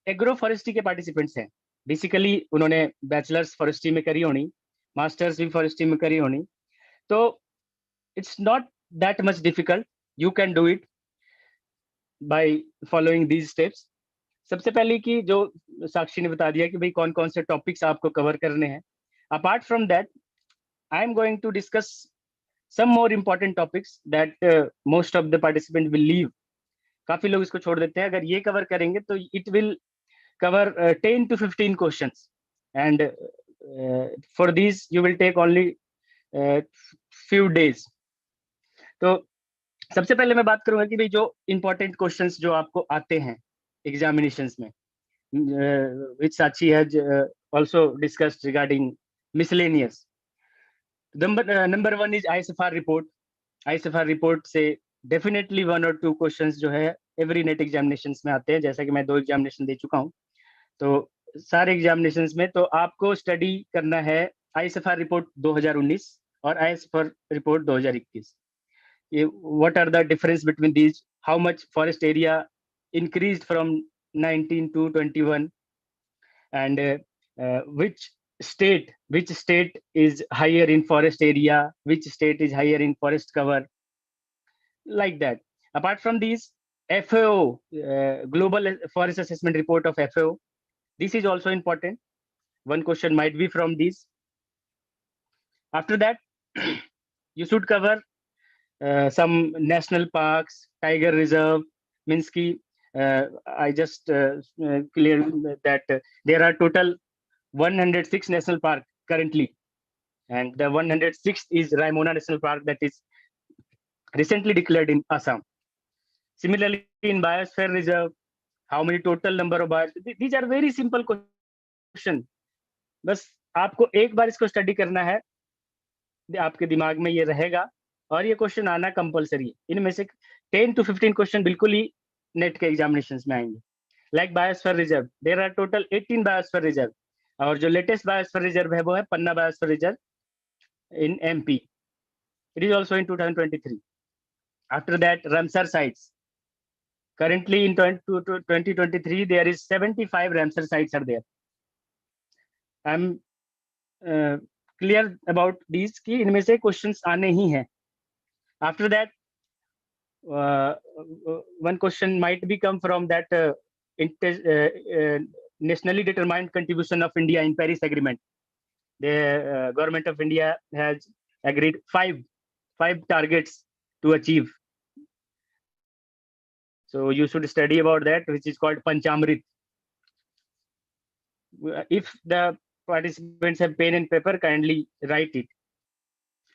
agro forestry के पार्टिसिपेंट्स हैं, बेसिकली उन्होंने बैचलर्स फॉरेस्ट्री में करी होनी, मास्टर्स भी फॉरेस्ट्री में करी होनी, तो it's not that much difficult. You can do it by following these steps. सबसे पहले कि जो साक्षी ने बता दिया कि भाई कौन कौन से टॉपिक्स आपको कवर करने हैं. Apart from that, I am going to discuss some more important topics that most of the participants will leave. काफी लोग इसको छोड़ देते हैं. अगर ये कवर करेंगे तो it will cover 10 to 15 questions, and for these you will take only few days. तो सबसे पहले मैं बात करूंगा कि भाई जो important questions जो आपको आते हैं examinations में, which Sachi has also discussed regarding miscellaneous. Number one is ISFR report. ISFR report से डेफिनेटली 1 or 2 क्वेश्चंस जो है एवरी नेट एग्जामिनेशंस में आते हैं. जैसा कि मैं 2 एग्जामिनेशन दे चुका हूं, तो सारे एग्जामिनेशंस में तो आपको स्टडी करना है ISFR रिपोर्ट 2019 और ISFR रिपोर्ट 2021. ये what are the difference between these, how much forest area increased from 19 to 21, and which state is higher in forest area, which state is higher in forest cover, like that. Apart from these, FAO, Global Forest Assessment Report of FAO, this is also important. One question might be from these. After that, you should cover some national parks, tiger reserve. Means ki I just cleared that there are total 106 national park currently, and the 106th is Raimona National Park that is recently declared in Assam. Similarly, in biosphere reserve, how many total number of bars. These are very simple question. बस आपको एक बार इसको study करना है, आपके दिमाग में ये रहेगा, और ये क्वेश्चन आना कंपलसरी है. इनमें से 10 to 15 क्वेश्चन बिल्कुल ही नेट के एग्जामिनेशंस में आएंगे. Like biosphere reserve, there are total 18 biosphere reserve, और जो लेटेस्ट बायोस्फीयर रिजर्व है वो है Panna biosphere reserve in MP. It is also in 2023. After that, Ramsar sites. Currently in 2023, there is 75 Ramsar sites are there. I'm clear about these कि इनमें से questions आने ही हैं. After that, one question might be come from that nationally determined contribution of India in Paris Agreement. The government of India has agreed five targets to achieve. So you should study about that, which is called Panchamrit. If the participants have pen and paper, kindly write it.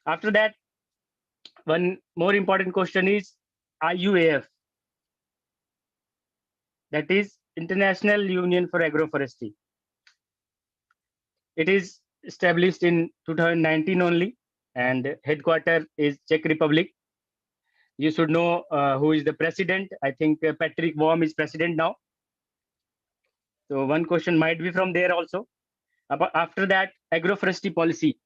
After that, one more important question is IUAF. That is International Union for Agroforestry. It is established in 2019 only, and headquarter is Czech Republic. You should know who is the president. I think Patrick Worm is president now. So one question might be from there also. After that, agroforestry policy.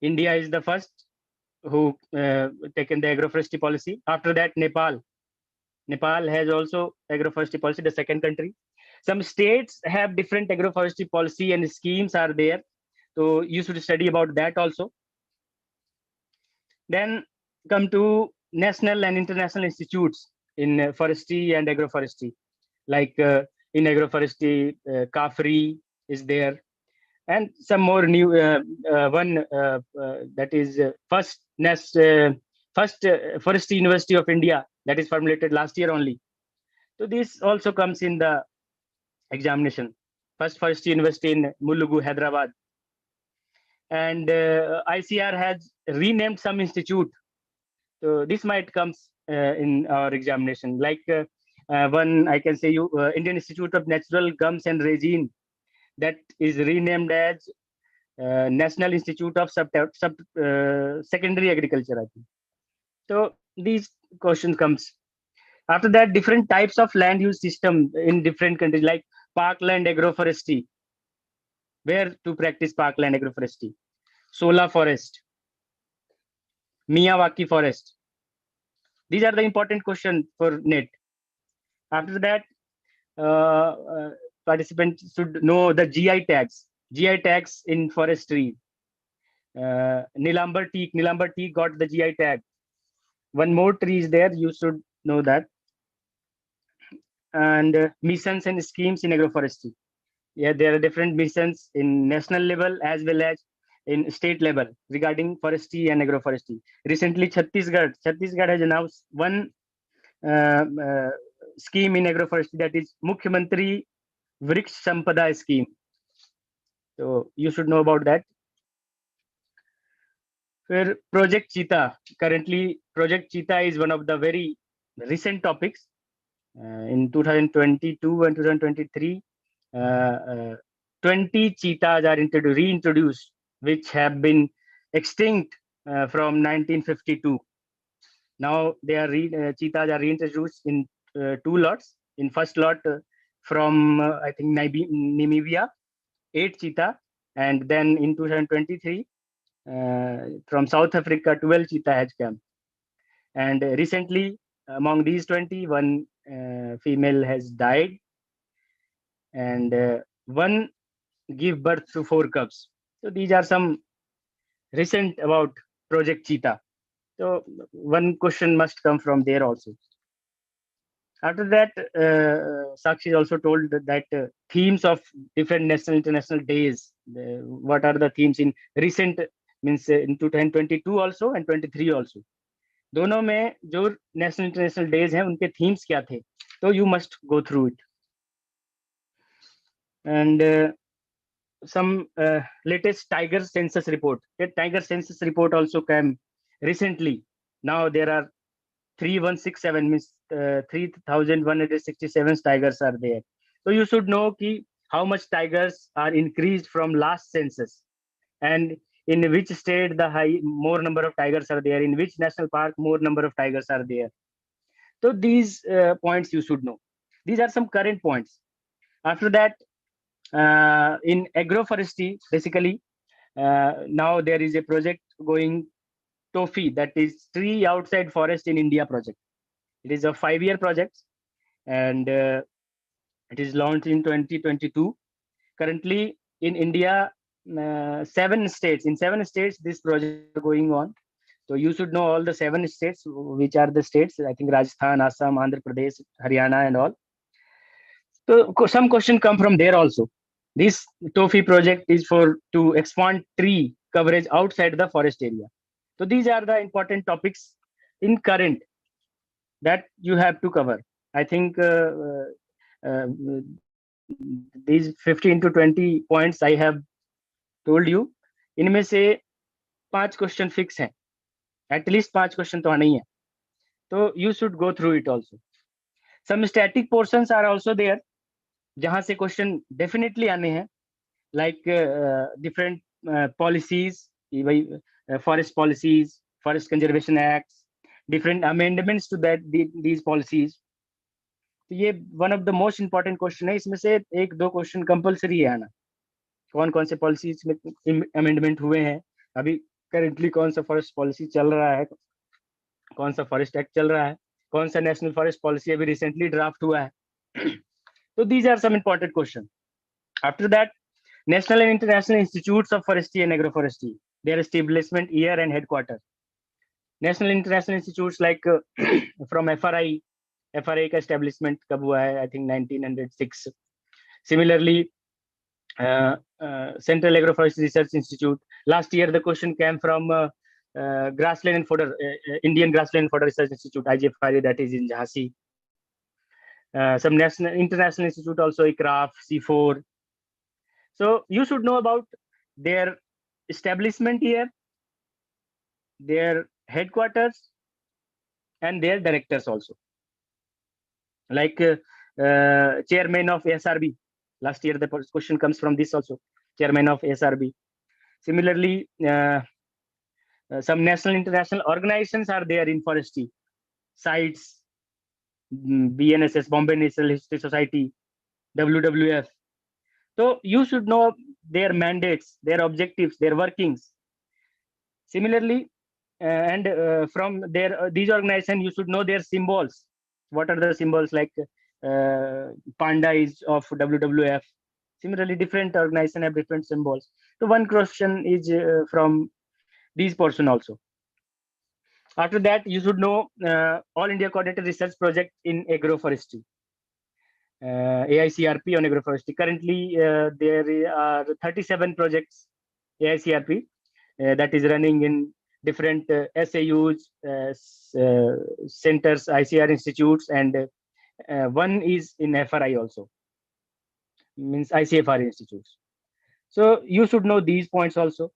India is the first who taken the agroforestry policy. After that, Nepal. Nepal has also agroforestry policy, the second country. Some states have different agroforestry policy and schemes are there. So you should study about that also. Then come to national and international institutes in forestry and agroforestry. Like in agroforestry, CAFRI is there. And some more new one that is first Forestry University of India, that is formulated last year only. So this also comes in the examination. First Forestry University in Mulugu, Hyderabad. And ICR has renamed some institute. So this might comes in our examination. Like one, I can say you, Indian Institute of Natural Gums and Resin, that is renamed as National Institute of Secondary Agriculture, I think. So these questions comes. After that, different types of land use system in different countries, like parkland agroforestry. Where to practice parkland agroforestry? Sola forest, Miyawaki forest. These are the important questions for NET. After that, participants should know the GI tags. GI tags in forestry. Nilambar teak got the GI tag. One more tree is there, you should know that. And missions and schemes in agroforestry. Yeah, there are different missions in national level as well as in state level regarding forestry and agroforestry. Recently, Chhattisgarh has announced one scheme in agroforestry, that is Mukhyamantri Vriksh Sampada scheme. So you should know about that. For Project Cheetah, currently Project Cheetah is one of the very recent topics. In 2022 and 2023, 20 cheetahs are reintroduced, which have been extinct from 1952. Now they are cheetahs are reintroduced in 2 lots. In first lot from I think Namibia, 8 cheetah, and then in 2023 from South Africa, 12 cheetah has come. And recently, among these 20, one female has died, and one give birth to 4 cubs. So these are some recent about Project Cheetah. So one question must come from there also. After that, Sakshi also told that themes of different national international days. What are the themes in recent, means in 2022 also and 23 also. दोनों में जो national international days हैं उनके themes क्या थे, तो you must go through it. And some latest tiger census report. That tiger census report also came recently. Now there are 3167, means 3,167 tigers are there. So you should know ki how much tigers are increased from last census, and in which state the more number of tigers are there, in which national park more number of tigers are there. So these points you should know. These are some current points. After that, in agroforestry, basically, now there is a project going TOFI, that is Tree Outside Forest in India project. It is a 5-year project, and it is launched in 2022. Currently in India, 7 states. In 7 states, this project is going on. So you should know all the 7 states, which are the states. I think Rajasthan, Assam, Andhra Pradesh, Haryana, and all. So some question come from there also. This TOFI project is to expand tree coverage outside the forest area. So these are the important topics in current that you have to cover. I think these 15 to 20 points I have told you. इनमें से 5 question fix हैं, at least 5 question तो आना ही है. तो you should go through it also. Some static portions are also there, जहां से question definitely आने हैं, like different policies, forest policies, forest conservation acts, different amendments to that these policies. तो ये one of the most important question है. इसमें से 1-2 question compulsory है आना. कौन कौन से पॉलिसीज में अमेंडमेंट हुए हैं, अभी करेंटली कौन सा फॉरेस्ट पॉलिसी चल रहा है, कौन सा फॉरेस्ट एक्ट चल रहा है, कौन सा नेशनल फॉरेस्ट पॉलिसी अभी रिसेंटली ड्राफ्ट हुआ है. तो these are some important question. After that, national and international institutes of forestry and agroforestry, their establishment year and headquarter. National international institutes like from FRA का establishment कब हुआ है? I think 1906. Similarly Central Agroforestry Research Institute. Last year, the question came from Grassland and Fodder, Indian Grassland and Fodder Research Institute, IGFRA, that is in Jhansi. Some international institute also, ICAR, C4. So you should know about their establishment year, their headquarters, and their directors also. Like chairman of ASRB. Last year, the question comes from this also, chairman of ASRB. Similarly, some national, international organizations are there in forestry. CITES, BNSS, Bombay Natural History Society, WWF. So you should know their mandates, their objectives, their workings. Similarly, from these organizations, you should know their symbols. What are the symbols? Like panda is of WWF. Similarly, different organizations have different symbols. So one question is from these portion also. After that, you should know All India Coordinated Research Project in Agroforestry, AICRP on agroforestry. Currently, there are 37 projects AICRP that is running in different SAUs, centers, ICR institutes, and one is in FRI also, means ICFR institutes. So you should know these points also.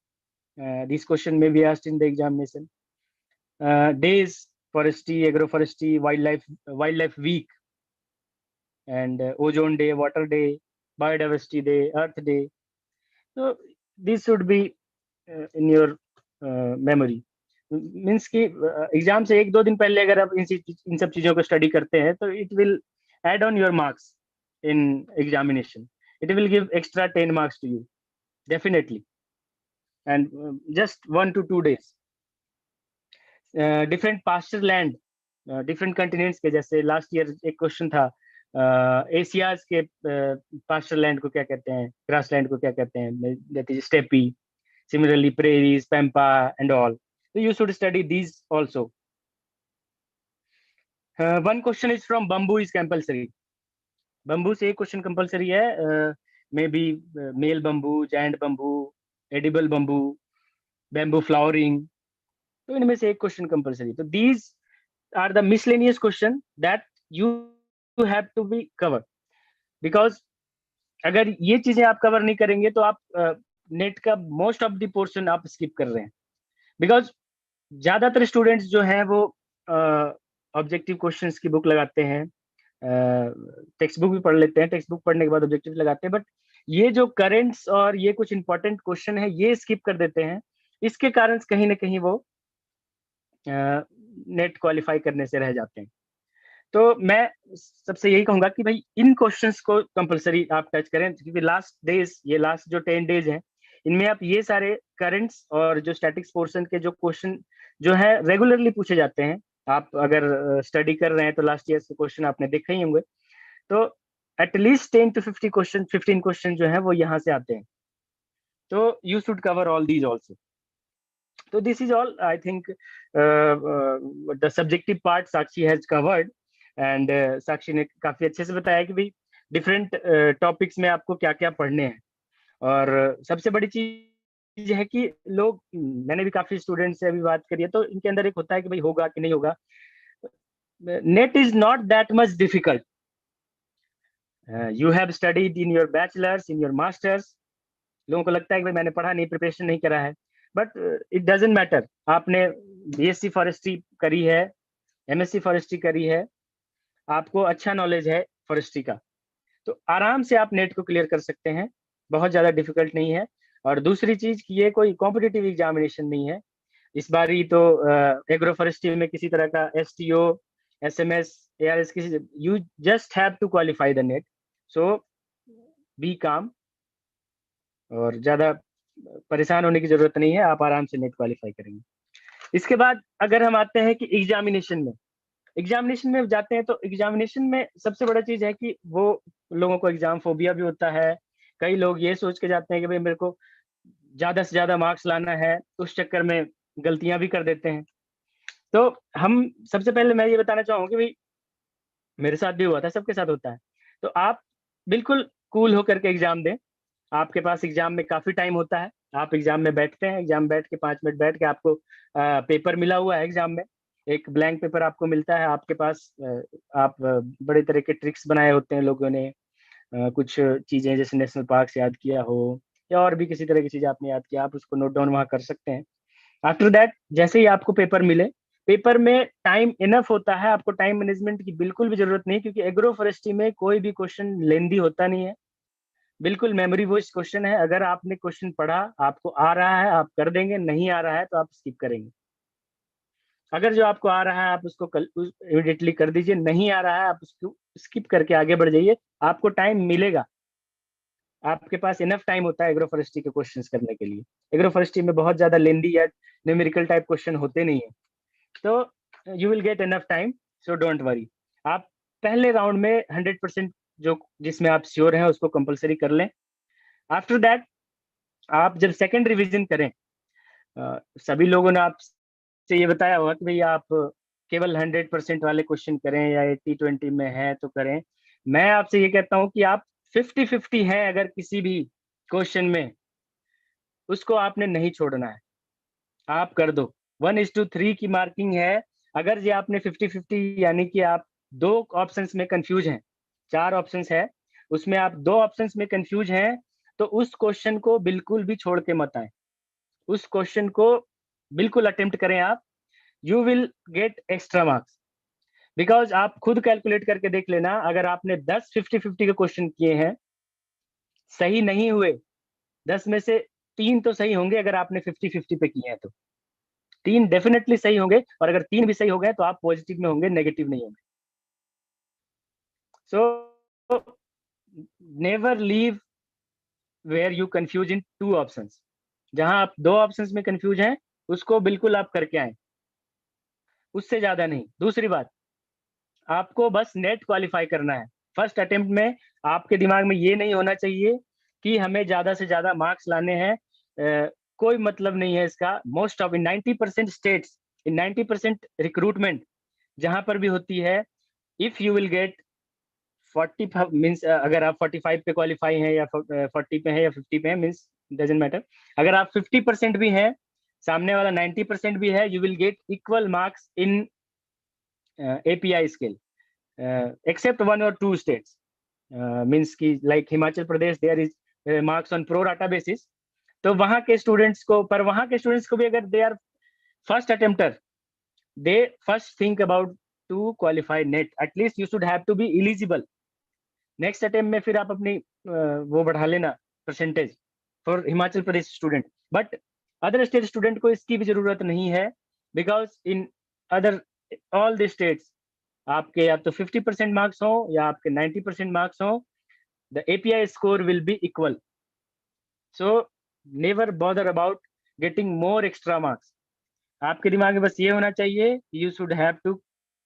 This question may be asked in the examination. Days, forestry, agroforestry, wildlife week, and ozone day, water day, biodiversity day, earth day. So this should be in your memory. Means कि exam से 1-2 दिन पहले अगर आप इन सब चीजों को study करते हैं तो it will add on your marks in examination. It will give extra 10 marks to you definitely, and just 1 to 2 days. Different pasture land, different continents के, जैसे लास्ट ईयर एक क्वेश्चन था एशियाज के पास्चर लैंड को क्या कहते हैं, grass land को क्या कहते हैं, that is steppe. Similarly, prairies, pampa, and all. So you should study these also. One question is from bamboo is compulsory. Bamboo से एक question compulsory है. Maybe male bamboo, giant bamboo, edible bamboo, bamboo flowering. तो इनमें से एक question compulsory. So these are the miscellaneous question that you have to be covered. Because अगर ये चीजें आप cover नहीं करेंगे तो आप नेट का मोस्ट ऑफ द पोर्शन आप स्किप कर रहे हैं. बिकॉज ज्यादातर स्टूडेंट्स जो हैं वो ऑब्जेक्टिव क्वेश्चंस की बुक लगाते हैं, टेक्स्ट बुक भी पढ़ लेते हैं, टेक्स्ट बुक पढ़ने के बाद ऑब्जेक्टिव लगाते हैं, बट ये जो करंट्स और ये कुछ इंपॉर्टेंट क्वेश्चन है ये स्किप कर देते हैं। इसके कारण कहीं ना कहीं वो नेट क्वालिफाई करने से रह जाते हैं। तो मैं सबसे यही कहूंगा कि भाई इन क्वेश्चंस को कंपलसरी आप टच करें, क्योंकि लास्ट डेज, ये लास्ट जो 10 डेज हैं, इनमें आप ये सारे करंट्स और जो स्टैटिक्स पोर्शन के जो क्वेश्चन जो है रेगुलरली पूछे जाते हैं, आप अगर स्टडी कर रहे हैं तो लास्ट ईयर के क्वेश्चन आपने देखे ही होंगे, तो एटलीस्ट 10 to 50 क्वेश्चन, 15 क्वेश्चन जो है वो यहाँ से आते हैं। तो you should cover all these also. तो this is all, I think the subjective part Sakshi has covered, and Sakshi ने काफी अच्छे से बताया कि भाई डिफरेंट टॉपिक्स में आपको क्या क्या पढ़ने हैं। और सबसे बड़ी चीज है कि लोग, मैंने भी काफी स्टूडेंट से अभी बात करी है, तो इनके अंदर एक होता है कि भाई होगा कि नहीं होगा। Net is not that much difficult. You have studied in your bachelors, in your masters. लोगों को लगता है कि भाई मैंने पढ़ा नहीं, प्रिपरेशन नहीं करा है, बट इट डजंट मैटर। आपने बीएससी फॉरेस्ट्री करी है, एमएससी फॉरेस्ट्री करी है, आपको अच्छा नॉलेज है फॉरेस्ट्री का, तो आराम से आप नेट को क्लियर कर सकते हैं, बहुत ज्यादा डिफिकल्ट नहीं है। और दूसरी चीज कि ये कोई कॉम्पिटिटिव एग्जामिनेशन नहीं है। इस बार ही तो एग्रो फॉरेस्ट्री में किसी तरह का एसटीओ, एसएमएस, एआरएस, किसी, you just have to qualify the net, so be calm, और ज्यादा परेशान होने की जरूरत नहीं है, आप आराम से नेट क्वालिफाई करेंगे। इसके बाद अगर हम आते हैं कि एग्जामिनेशन में जाते हैं, तो एग्जामिनेशन में सबसे बड़ा चीज है कि वो लोगों को एग्जाम फोबिया भी होता है। कई लोग ये सोच के जाते हैं कि भाई मेरे को ज्यादा से ज्यादा मार्क्स लाना है, उस चक्कर में गलतियां भी कर देते हैं। तो हम सबसे पहले मैं ये बताना चाहूंगा कि भाई मेरे साथ भी हुआ था, सबके साथ होता है, तो आप बिल्कुल कूल होकर के एग्जाम दें। आपके पास एग्जाम में काफी टाइम होता है, आप एग्जाम में बैठते हैं, एग्जाम बैठ के 5 मिनट बैठ के आपको पेपर मिला हुआ है, एग्जाम में एक ब्लैंक पेपर आपको मिलता है, आपके पास आप बड़े तरह के ट्रिक्स बनाए होते हैं लोगों ने, कुछ चीजें जैसे नेशनल पार्क याद किया हो या और भी किसी तरह की चीज आपने याद किया, आप उसको नोट डाउन वहां कर सकते हैं। आफ्टर दैट जैसे ही आपको पेपर मिले, पेपर में टाइम इनफ होता है, आपको टाइम मैनेजमेंट की बिल्कुल भी जरूरत नहीं, क्योंकि एग्रो फॉरेस्ट्री में कोई भी क्वेश्चन लेंदी होता नहीं है, बिल्कुल मेमोरी बेस्ड क्वेश्चन है। अगर आपने क्वेश्चन पढ़ा, आपको आ रहा है आप कर देंगे, नहीं आ रहा है तो आप स्किप करेंगे। अगर जो आपको आ रहा है आप उसको इमीडिएटली कर दीजिए, नहीं आ रहा है आप उसको स्किप करके आगे बढ़ जाइए, आपको टाइम मिलेगा, आपके पास इनफ टाइम होता है एग्रो फॉरेस्ट्री के क्वेश्चंस करने के लिए। एग्रो फॉरेस्ट्री में बहुत ज्यादा लेंदी या न्यूमेरिकल टाइप क्वेश्चन होते नहीं है, तो you will get enough time, so don't worry. आप पहले राउंड में 100% जो जिसमें आप श्योर हैं उसको कंपलसरी कर लें। आफ्टर दैट आप जब सेकंड रिवीजन करें, सभी लोगों ने आपसे ये बताया होगा कि भाई आप केवल 100% वाले क्वेश्चन करें या 80-20 में है तो करें। मैं आपसे ये कहता हूं कि आप 50-50 हैं अगर किसी भी क्वेश्चन में, उसको आपने नहीं छोड़ना है, आप कर दो। 1:3 की मार्किंग है। अगर ये आपने 50-50 यानी कि आप 2 ऑप्शंस में कंफ्यूज हैं, 4 ऑप्शंस है उसमें आप 2 ऑप्शंस में कंफ्यूज हैं, तो उस क्वेश्चन को बिल्कुल भी छोड़ के मत आए, उस क्वेश्चन को बिल्कुल अटेम्प्ट करें आप, you will get extra marks. Because आप खुद कैलकुलेट करके देख लेना, अगर आपने 10 50-50 के क्वेश्चन किए हैं, सही नहीं हुए 10 में से 3 तो सही होंगे, अगर आपने 50-50 पे किए हैं तो 3 डेफिनेटली सही होंगे, और अगर 3 भी सही हो गए तो आप पॉजिटिव में होंगे, नेगेटिव नहीं होंगे। So never leave where you confuse in 2 options. जहां आप 2 ऑप्शंस में कंफ्यूज हैं उसको बिल्कुल आप करके आए, उससे ज्यादा नहीं। दूसरी बात, आपको बस नेट क्वालिफाई करना है। फर्स्ट अटेम्प्ट में आपके दिमाग में ये नहीं होना चाहिए कि हमें ज्यादा से ज्यादा मार्क्स लाने हैं, कोई मतलब नहीं है इसका। Most of in 90% states, in 90% recruitment जहां पर भी होती है, if you will get 40 means, अगर आप 45 पे क्वालिफाई हैं या 40 पे हैं या 50 पे हैं, मीन्स डजेंट मैटर, अगर आप 50% भी हैं, सामने वाला 90% भी है, you will get equal marks in API scale, except 1 or 2 states, means की like Himachal Pradesh, there is marks on pro rata basis। तो वहां के स्टूडेंट्स को, पर वहां के स्टूडेंट्स को भी अगर they are first attempter, they first think about to qualify NET, at least you should have to be eligible. Next attempt में फिर आप अपनी वो बढ़ा लेना percentage for Himachal Pradesh student, but other state student को इसकी भी जरूरत नहीं है, because in other all the states आपके या तो 50% मार्क्स हो या आपके 90% मार्क्स हो, the API score will be equal. So never bother about getting more extra marks. आपके दिमाग में बस ये होना चाहिए, you should have to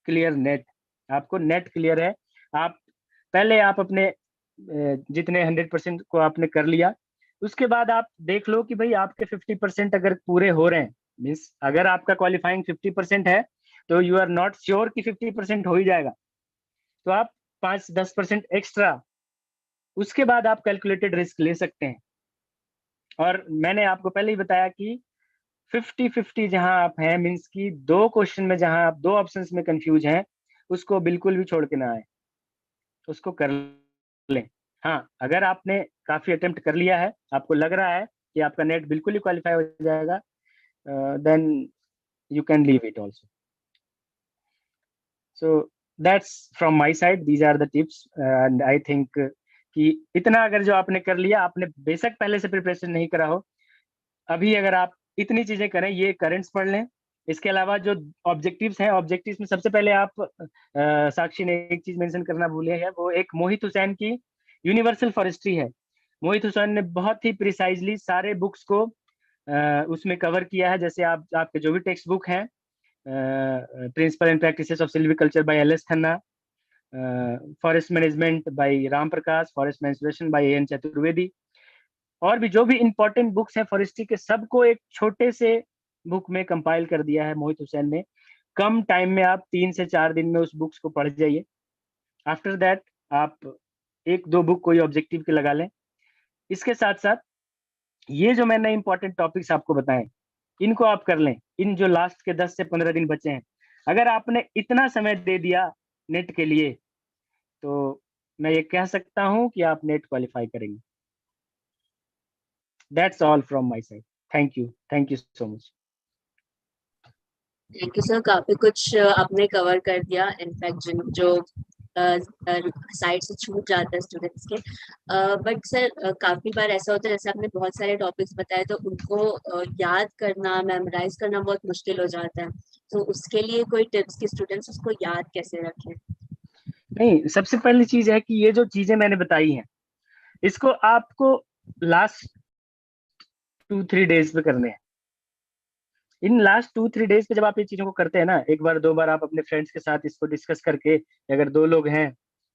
clear net. आपको नेट क्लियर है, आप पहले आप अपने जितने 100% को आपने कर लिया, उसके बाद आप देख लो कि भाई आपके 50% अगर पूरे हो रहे हैं, मीन्स अगर आपका क्वालिफाइंग 50% है तो यू आर नॉट श्योर कि 50% हो ही जाएगा, तो आप 5-10% एक्स्ट्रा, उसके बाद आप कैलकुलेटेड रिस्क ले सकते हैं। और मैंने आपको पहले ही बताया कि 50-50 जहां आप हैं, मीन्स की 2 क्वेश्चन में जहां आप 2 ऑप्शंस में कंफ्यूज हैं, उसको बिल्कुल भी छोड़ के ना आए, उसको कर लें। हाँ, अगर आपने काफी अटेम्प्ट कर लिया है, आपको लग रहा है कि आपका नेट बिल्कुल ही क्वालिफाई हो जाएगा, then you can leave it also. So that's from my side, these are the tips, and I think कि इतना अगर जो आपने कर लिया, आपने बेशक पहले से प्रिपरेशन नहीं करा हो, अभी अगर आप इतनी चीजें करें, ये करेंट्स पढ़ लें, इसके अलावा जो ऑब्जेक्टिव्स हैं, ऑब्जेक्टिव्स में सबसे पहले आप साक्षी ने एक चीज मेंशन करना भूले हैं, वो एक मोहित हुसैन की यूनिवर्सल फॉरेस्ट्री है। मोहित हुसैन ने बहुत ही प्रिसाइजली सारे बुक्स को उसमें कवर किया है। जैसे आप आपके जो भी टेक्स्ट बुक हैं, principle and practices of silviculture by LS Khanna, forest management by Ram Prakash, forest mensuration by AN Chaturvedi, और भी जो भी इंपॉर्टेंट बुक्स हैं फॉरेस्ट्री के, सबको एक छोटे से बुक में कंपाइल कर दिया है मोहित हुसैन ने। कम टाइम में आप 3 से 4 दिन में उस बुक्स को पढ़ जाइए। आफ्टर दैट आप 1-2 बुक कोई ऑब्जेक्टिव के लगा लें। इसके साथ साथ ये जो मैंने इंपॉर्टेंट टॉपिक्स आपको बताए, इनको आप कर लें। इन जो लास्ट के 10 से 15 दिन बचे हैं, अगर आपने इतना समय दे दिया नेट के लिए, तो मैं ये कह सकता हूं कि आप नेट क्वालिफाई करेंगे। That's all from my side. Thank you so much. Thank you sir, काफी कुछ आपने कवर कर दिया। इनफैक्ट जो साइड से छूट जाता है स्टूडेंट्स के, बट सर काफी बार ऐसा होता है, जैसे आपने बहुत सारे टॉपिक्स बताए, तो उनको याद करना, मेमोराइज करना बहुत मुश्किल हो जाता है। तो उसके लिए कोई टिप्स कि स्टूडेंट्स उसको याद कैसे रखें? नहीं, सबसे पहली चीज है कि ये जो चीजें मैंने बताई हैं, इसको आपको लास्ट 2-3 डेज पे करने हैं। इन लास्ट 2-3 डेज पे जब आप ये चीजों को करते हैं ना, 1-2 बार आप अपने फ्रेंड्स के साथ इसको डिस्कस करके, अगर 2 लोग हैं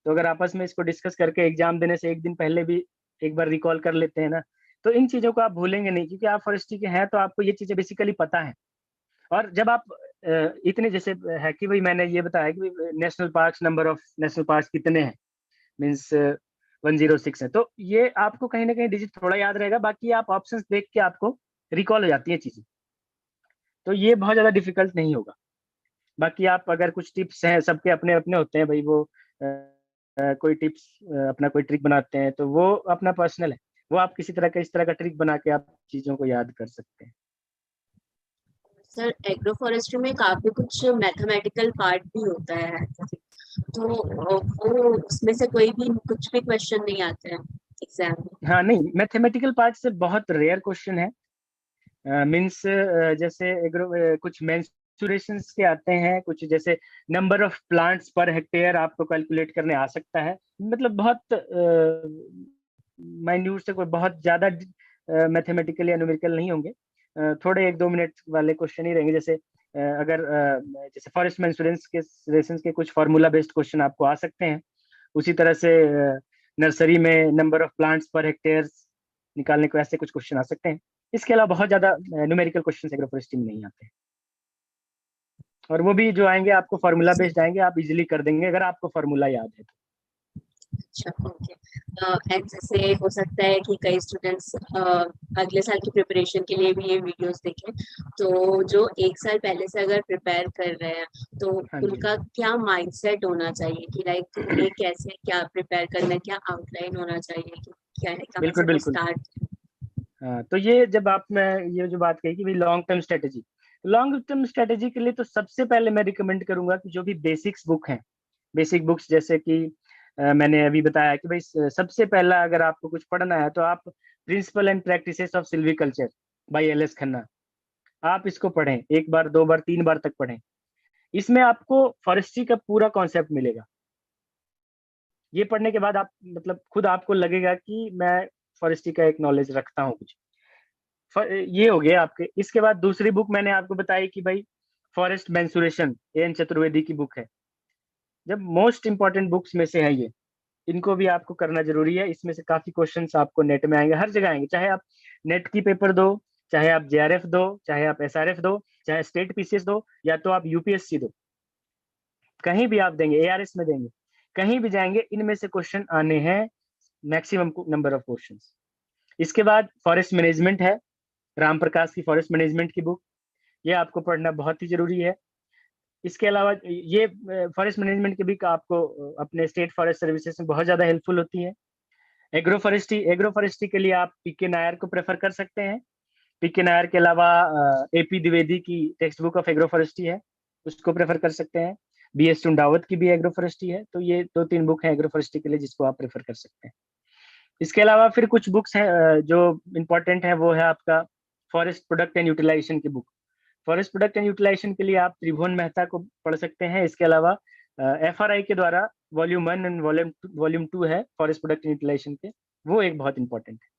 तो अगर आपस में इसको डिस्कस करके एग्जाम देने से 1 दिन पहले भी एक बार रिकॉल कर लेते हैं ना, तो इन चीजों को आप भूलेंगे नहीं, क्योंकि आप फॉरेस्ट्री के हैं तो आपको ये चीजें बेसिकली पता है। और जब आप इतने, जैसे है कि भाई मैंने ये बताया कि national park, number of national park कितने हैं, मीन्स 106 है, तो ये आपको कहीं ना कहीं डिजिट थोड़ा याद रहेगा, बाकी आप ऑप्शंस देख के आपको रिकॉल हो जाती है चीजें, तो ये बहुत ज्यादा डिफिकल्ट नहीं होगा। बाकी आप अगर कुछ टिप्स हैं, सबके अपने अपने होते हैं भाई, वो कोई टिप्स अपना कोई ट्रिक बनाते हैं, तो वो अपना पर्सनल है, वो आप किसी तरह का इस तरह का ट्रिक बना के आप चीजों को याद कर सकते हैं। सर एग्रो फॉरेस्ट्री में काफी कुछ मैथमेटिकल पार्ट भी होता है, तो वो उसमें से कोई भी कुछ भी क्वेश्चन नहीं आते हैं एग्जाम में? हाँ, नहीं, मैथमेटिकल पार्ट से बहुत रेयर क्वेश्चन है। मीन्स जैसे कुछ मेंसुरेशंस के आते हैं, कुछ जैसे number of plants per hectare आपको कैलकुलेट करने आ सकता है, मतलब बहुत माइन्यूट से, कोई बहुत ज्यादा मैथमेटिकल या न्यूमेरिकल नहीं होंगे, थोड़े 1-2 मिनट वाले क्वेश्चन ही रहेंगे। जैसे अगर जैसे फॉरेस्ट मेंसुरेशंस के कुछ फार्मूला बेस्ड क्वेश्चन आपको आ सकते हैं, उसी तरह से नर्सरी में number of plants per hectare निकालने को ऐसे कुछ क्वेश्चन आ सकते हैं। इसके अलावा बहुत ज्यादा न्यूमेरिकल क्वेश्चन एग्रोफॉरेस्ट्री में नहीं आते हैं, और वो भी जो आएंगे आपको फार्मूला बेस्ड आएंगे, आप इजीली कर देंगे अगर आपको फार्मूला याद है तो। अच्छा, ओके। एंड जैसे हो सकता है कि कई स्टूडेंट्स अगले साल की प्रिपरेशन के लिए भी ये वीडियोस देखें, तो जो 1 साल पहले से अगर प्रिपेयर कर रहे हैं, तो हाँ जी, उनका क्या माइंडसेट होना चाहिए कि लाइक उन्हें कैसे क्या प्रिपेयर करना है, क्या आउटलाइन होना चाहिए, कि क्या है, कहाँ बिल्कुल से वो बिल्कुल। स्टार्ट? हाँ, तो ये जब आप, मैं ये जो बात कही कि भाई long term strategy, long term strategy के लिए तो सबसे पहले मैं रिकमेंड करूंगा कि जो भी बेसिक्स बुक हैं, बेसिक बुक्स जैसे कि मैंने अभी बताया कि भाई सबसे पहला अगर आपको कुछ पढ़ना है तो आप principle and practices of silviculture by L S. Khanna, आप इसको पढ़ें, 1 बार 2 बार 3 बार तक पढ़ें। इसमें आपको फॉरेस्ट्री का पूरा कॉन्सेप्ट मिलेगा। ये पढ़ने के बाद आप मतलब खुद आपको लगेगा कि मैं फॉरेस्ट्री का एक नॉलेज रखता हूँ कुछ। ये हो गया आपके। इसके बाद दूसरी बुक मैंने आपको बताई कि भाई फॉरेस्ट मेंसुरेशन, एन चतुर्वेदी की बुक है। जब मोस्ट इंपॉर्टेंट बुक्स में से है ये, इनको भी आपको करना जरूरी है। इसमें से काफी क्वेश्चंस आपको नेट में आएंगे, हर जगह आएंगे, चाहे आप नेट की पेपर दो, चाहे आप जेआरएफ दो, चाहे आप एसआरएफ दो, चाहे स्टेट पीसीएस दो, या तो आप यूपीएससी दो, कहीं भी आप देंगे, एआरएस में देंगे, कहीं भी जाएंगे, इनमें से क्वेश्चन आने हैं, मैक्सिमम नंबर ऑफ क्वेश्चंस। इसके बाद फॉरेस्ट मैनेजमेंट है, राम प्रकाश की फॉरेस्ट मैनेजमेंट की बुक, ये आपको पढ़ना बहुत ही जरूरी है। इसके अलावा ये फॉरेस्ट मैनेजमेंट की भी आपको अपने स्टेट फॉरेस्ट सर्विसेज में बहुत ज्यादा हेल्पफुल होती है। एग्रो फॉरेस्ट्री के लिए आप पीके नायर को प्रेफर कर सकते हैं। पीके नायर के अलावा एपी द्विवेदी की text book of agro forestry है, उसको प्रेफर कर सकते हैं। बीएस टुंडावत की भी एग्रो फॉरेस्ट्री है। तो ये 2-3 बुक है एग्रो फॉरेस्ट्री के लिए जिसको आप प्रेफर कर सकते हैं। इसके अलावा फिर कुछ बुक्स हैं जो इम्पोर्टेंट है, वो है आपका फॉरेस्ट प्रोडक्ट एंड यूटिलाइजेशन की बुक। फॉरेस्ट प्रोडक्ट एंड यूटिलाइजेशन के लिए आप त्रिभुवन मेहता को पढ़ सकते हैं। इसके अलावा एफआरआई के द्वारा वॉल्यूम 1 एंड वॉल्यूम 2 है फॉरेस्ट प्रोडक्ट एंड यूटिलाइजेशन के, वो एक बहुत इंपॉर्टेंट है।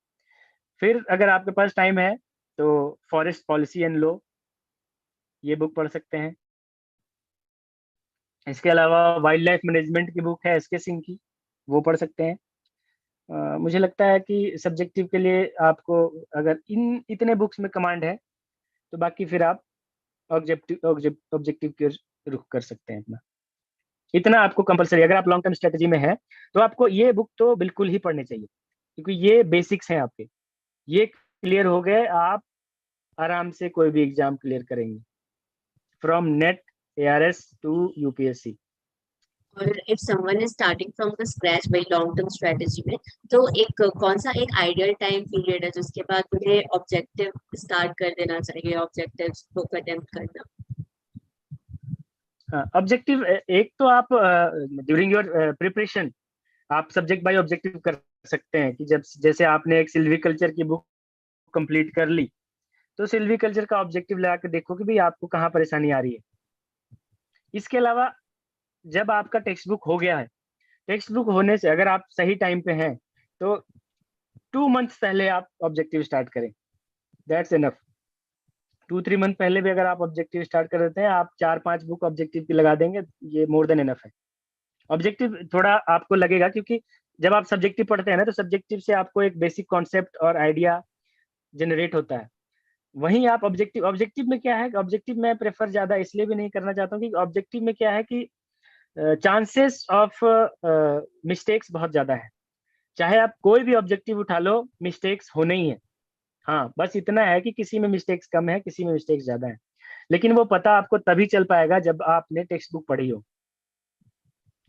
फिर अगर आपके पास टाइम है तो फॉरेस्ट पॉलिसी एंड लॉ, ये बुक पढ़ सकते हैं। इसके अलावा वाइल्ड लाइफ मैनेजमेंट की बुक है एसके सिंह की, वो पढ़ सकते हैं। मुझे लगता है कि सब्जेक्टिव के लिए आपको अगर इतने बुक्स में कमांड है तो बाकी फिर आप ऑब्जेक्टिव के रुख कर सकते हैं अपना। इतना आपको कंपलसरी, अगर आप लॉन्ग टर्म स्ट्रेटेजी में है तो आपको ये बुक तो बिल्कुल ही पढ़नी चाहिए, क्योंकि ये बेसिक्स हैं आपके। ये क्लियर हो गए, आप आराम से कोई भी एग्जाम क्लियर करेंगे, from NET, ARS to UPSC. और if someone is starting from the scratch by long term strategy में, तो एक कौन सा एक आइडियल टाइम पीरियड है जिसके बाद उन्हें ऑब्जेक्टिव स्टार्ट कर देना चाहिए, ऑब्जेक्टिव्स को अटेम्प्ट करना? ऑब्जेक्टिव एक तो आप ड्यूरिंग योर प्रिपरेशन आप सब्जेक्ट बाय ऑब्जेक्टिव कर सकते हैं कि जब जैसे आपने एक सिल्वीकल्चर की बुक कंप्लीट कर ली तो सिल्वीकल्चर का ऑब्जेक्टिव लगा के देखो कि भाई आपको कहाँ परेशानी आ रही है। इसके अलावा जब आपका टेक्स्ट बुक हो गया है, टेक्स्ट बुक होने से अगर आप सही टाइम पे हैं तो 2 मंथ्स पहले आप ऑब्जेक्टिव स्टार्ट करें, दैट्स इनफ। 2-3 मंथ पहले भी अगर आप ऑब्जेक्टिव स्टार्ट कर देते हैं, आप 4-5 बुक ऑब्जेक्टिव की लगा देंगे, ये मोर देन इनफ है। ऑब्जेक्टिव थोड़ा आपको लगेगा क्योंकि जब आप सब्जेक्टिव पढ़ते हैं ना तो सब्जेक्टिव से आपको एक बेसिक कॉन्सेप्ट और आइडिया जनरेट होता है। वहीं आप ऑब्जेक्टिव में क्या है, ऑब्जेक्टिव में प्रेफर ज्यादा इसलिए भी नहीं करना चाहता हूँ कि ऑब्जेक्टिव में क्या है कि चांसेस ऑफ मिस्टेक्स बहुत ज्यादा है। चाहे आप कोई भी ऑब्जेक्टिव उठा लो, मिस्टेक्स होने ही है। हाँ, बस इतना है कि किसी में मिस्टेक्स कम है, किसी में मिस्टेक्स ज्यादा है, लेकिन वो पता आपको तभी चल पाएगा जब आपने टेक्स्ट बुक पढ़ी हो।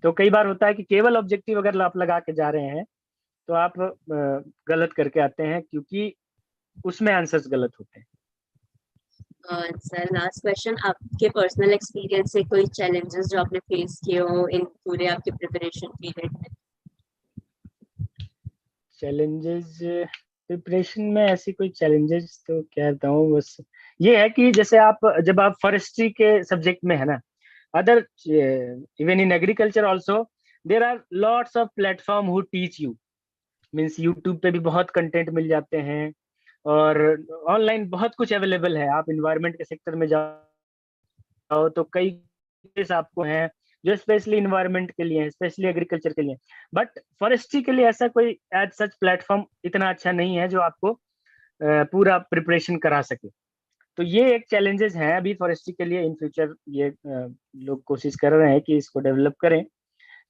तो कई बार होता है कि केवल ऑब्जेक्टिव अगर आप लगा के जा रहे हैं तो आप गलत करके आते हैं, क्योंकि उसमें आंसर्स गलत होते हैं। सर लास्ट क्वेश्चन, आपके पर्सनल एक्सपीरियंस से कोई चैलेंजेस जो आपने फेस किए हो इन पूरे आपके प्रिपरेशन पीरियड में? चैलेंजेस प्रिपरेशन में ऐसी कोई चैलेंजेस तो क्या बताऊं, बस ये है कि जैसे आप जब आप फॉरेस्ट्री के सब्जेक्ट में है ना, other even in agriculture also there are lots of platform who teach you, means YouTube पे भी बहुत कंटेंट मिल जाते हैं और ऑनलाइन बहुत कुछ अवेलेबल है। आप इन्वायरमेंट के सेक्टर में जाओ तो कई केस आपको हैं जो स्पेशली इन्वायरमेंट के लिए, स्पेशली एग्रीकल्चर के लिए। बट फॉरेस्ट्री के लिए ऐसा कोई एज सच प्लेटफॉर्म इतना अच्छा नहीं है जो आपको पूरा प्रिपरेशन करा सके। तो ये एक चैलेंजेस हैं अभी फॉरेस्ट्री के लिए। इन फ्यूचर ये लोग कोशिश कर रहे हैं कि इसको डेवलप करें,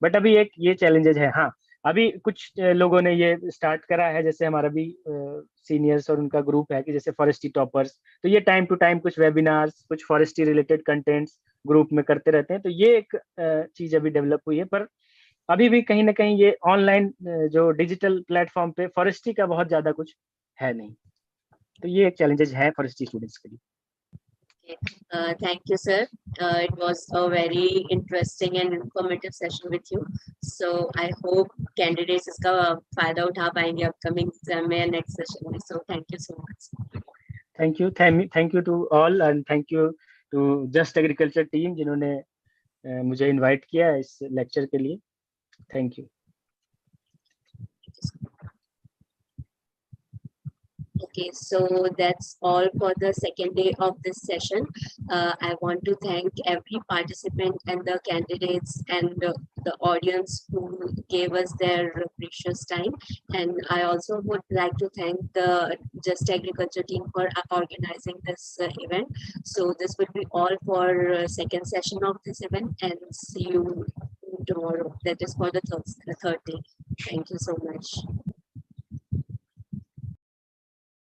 बट अभी एक ये चैलेंजेस है। हाँ, अभी कुछ लोगों ने ये स्टार्ट करा है, जैसे हमारा भी सीनियर्स और उनका ग्रुप है कि जैसे फॉरेस्ट्री टॉपर्स, तो ये टाइम टू टाइम कुछ वेबिनार्स, कुछ फॉरेस्ट्री रिलेटेड कंटेंट्स ग्रुप में करते रहते हैं। तो ये एक चीज अभी डेवलप हुई है, पर अभी भी कहीं ना कहीं ये ऑनलाइन जो डिजिटल प्लेटफॉर्म पे फॉरेस्ट्री का बहुत ज्यादा कुछ है नहीं। तो ये एक चैलेंजेस है फॉरेस्ट्री स्टूडेंट्स के लिए। Thank you, sir. It was a very interesting and informative session with you. So I hope candidates इसका फायदा उठा पाएंगे upcoming exam में next session में. So thank you so much. Thank you to all, and thank you to Just Agriculture team जिन्होंने मुझे invite किया इस lecture के लिए. Thank you. Okay, so that's all for the second day of this session. I want to thank every participant and the candidates and the audience who gave us their precious time. And I also would like to thank the Just Agriculture team for organizing this event. So this will be all for second session of this event, and see you tomorrow. That is for the third day. Thank you so much.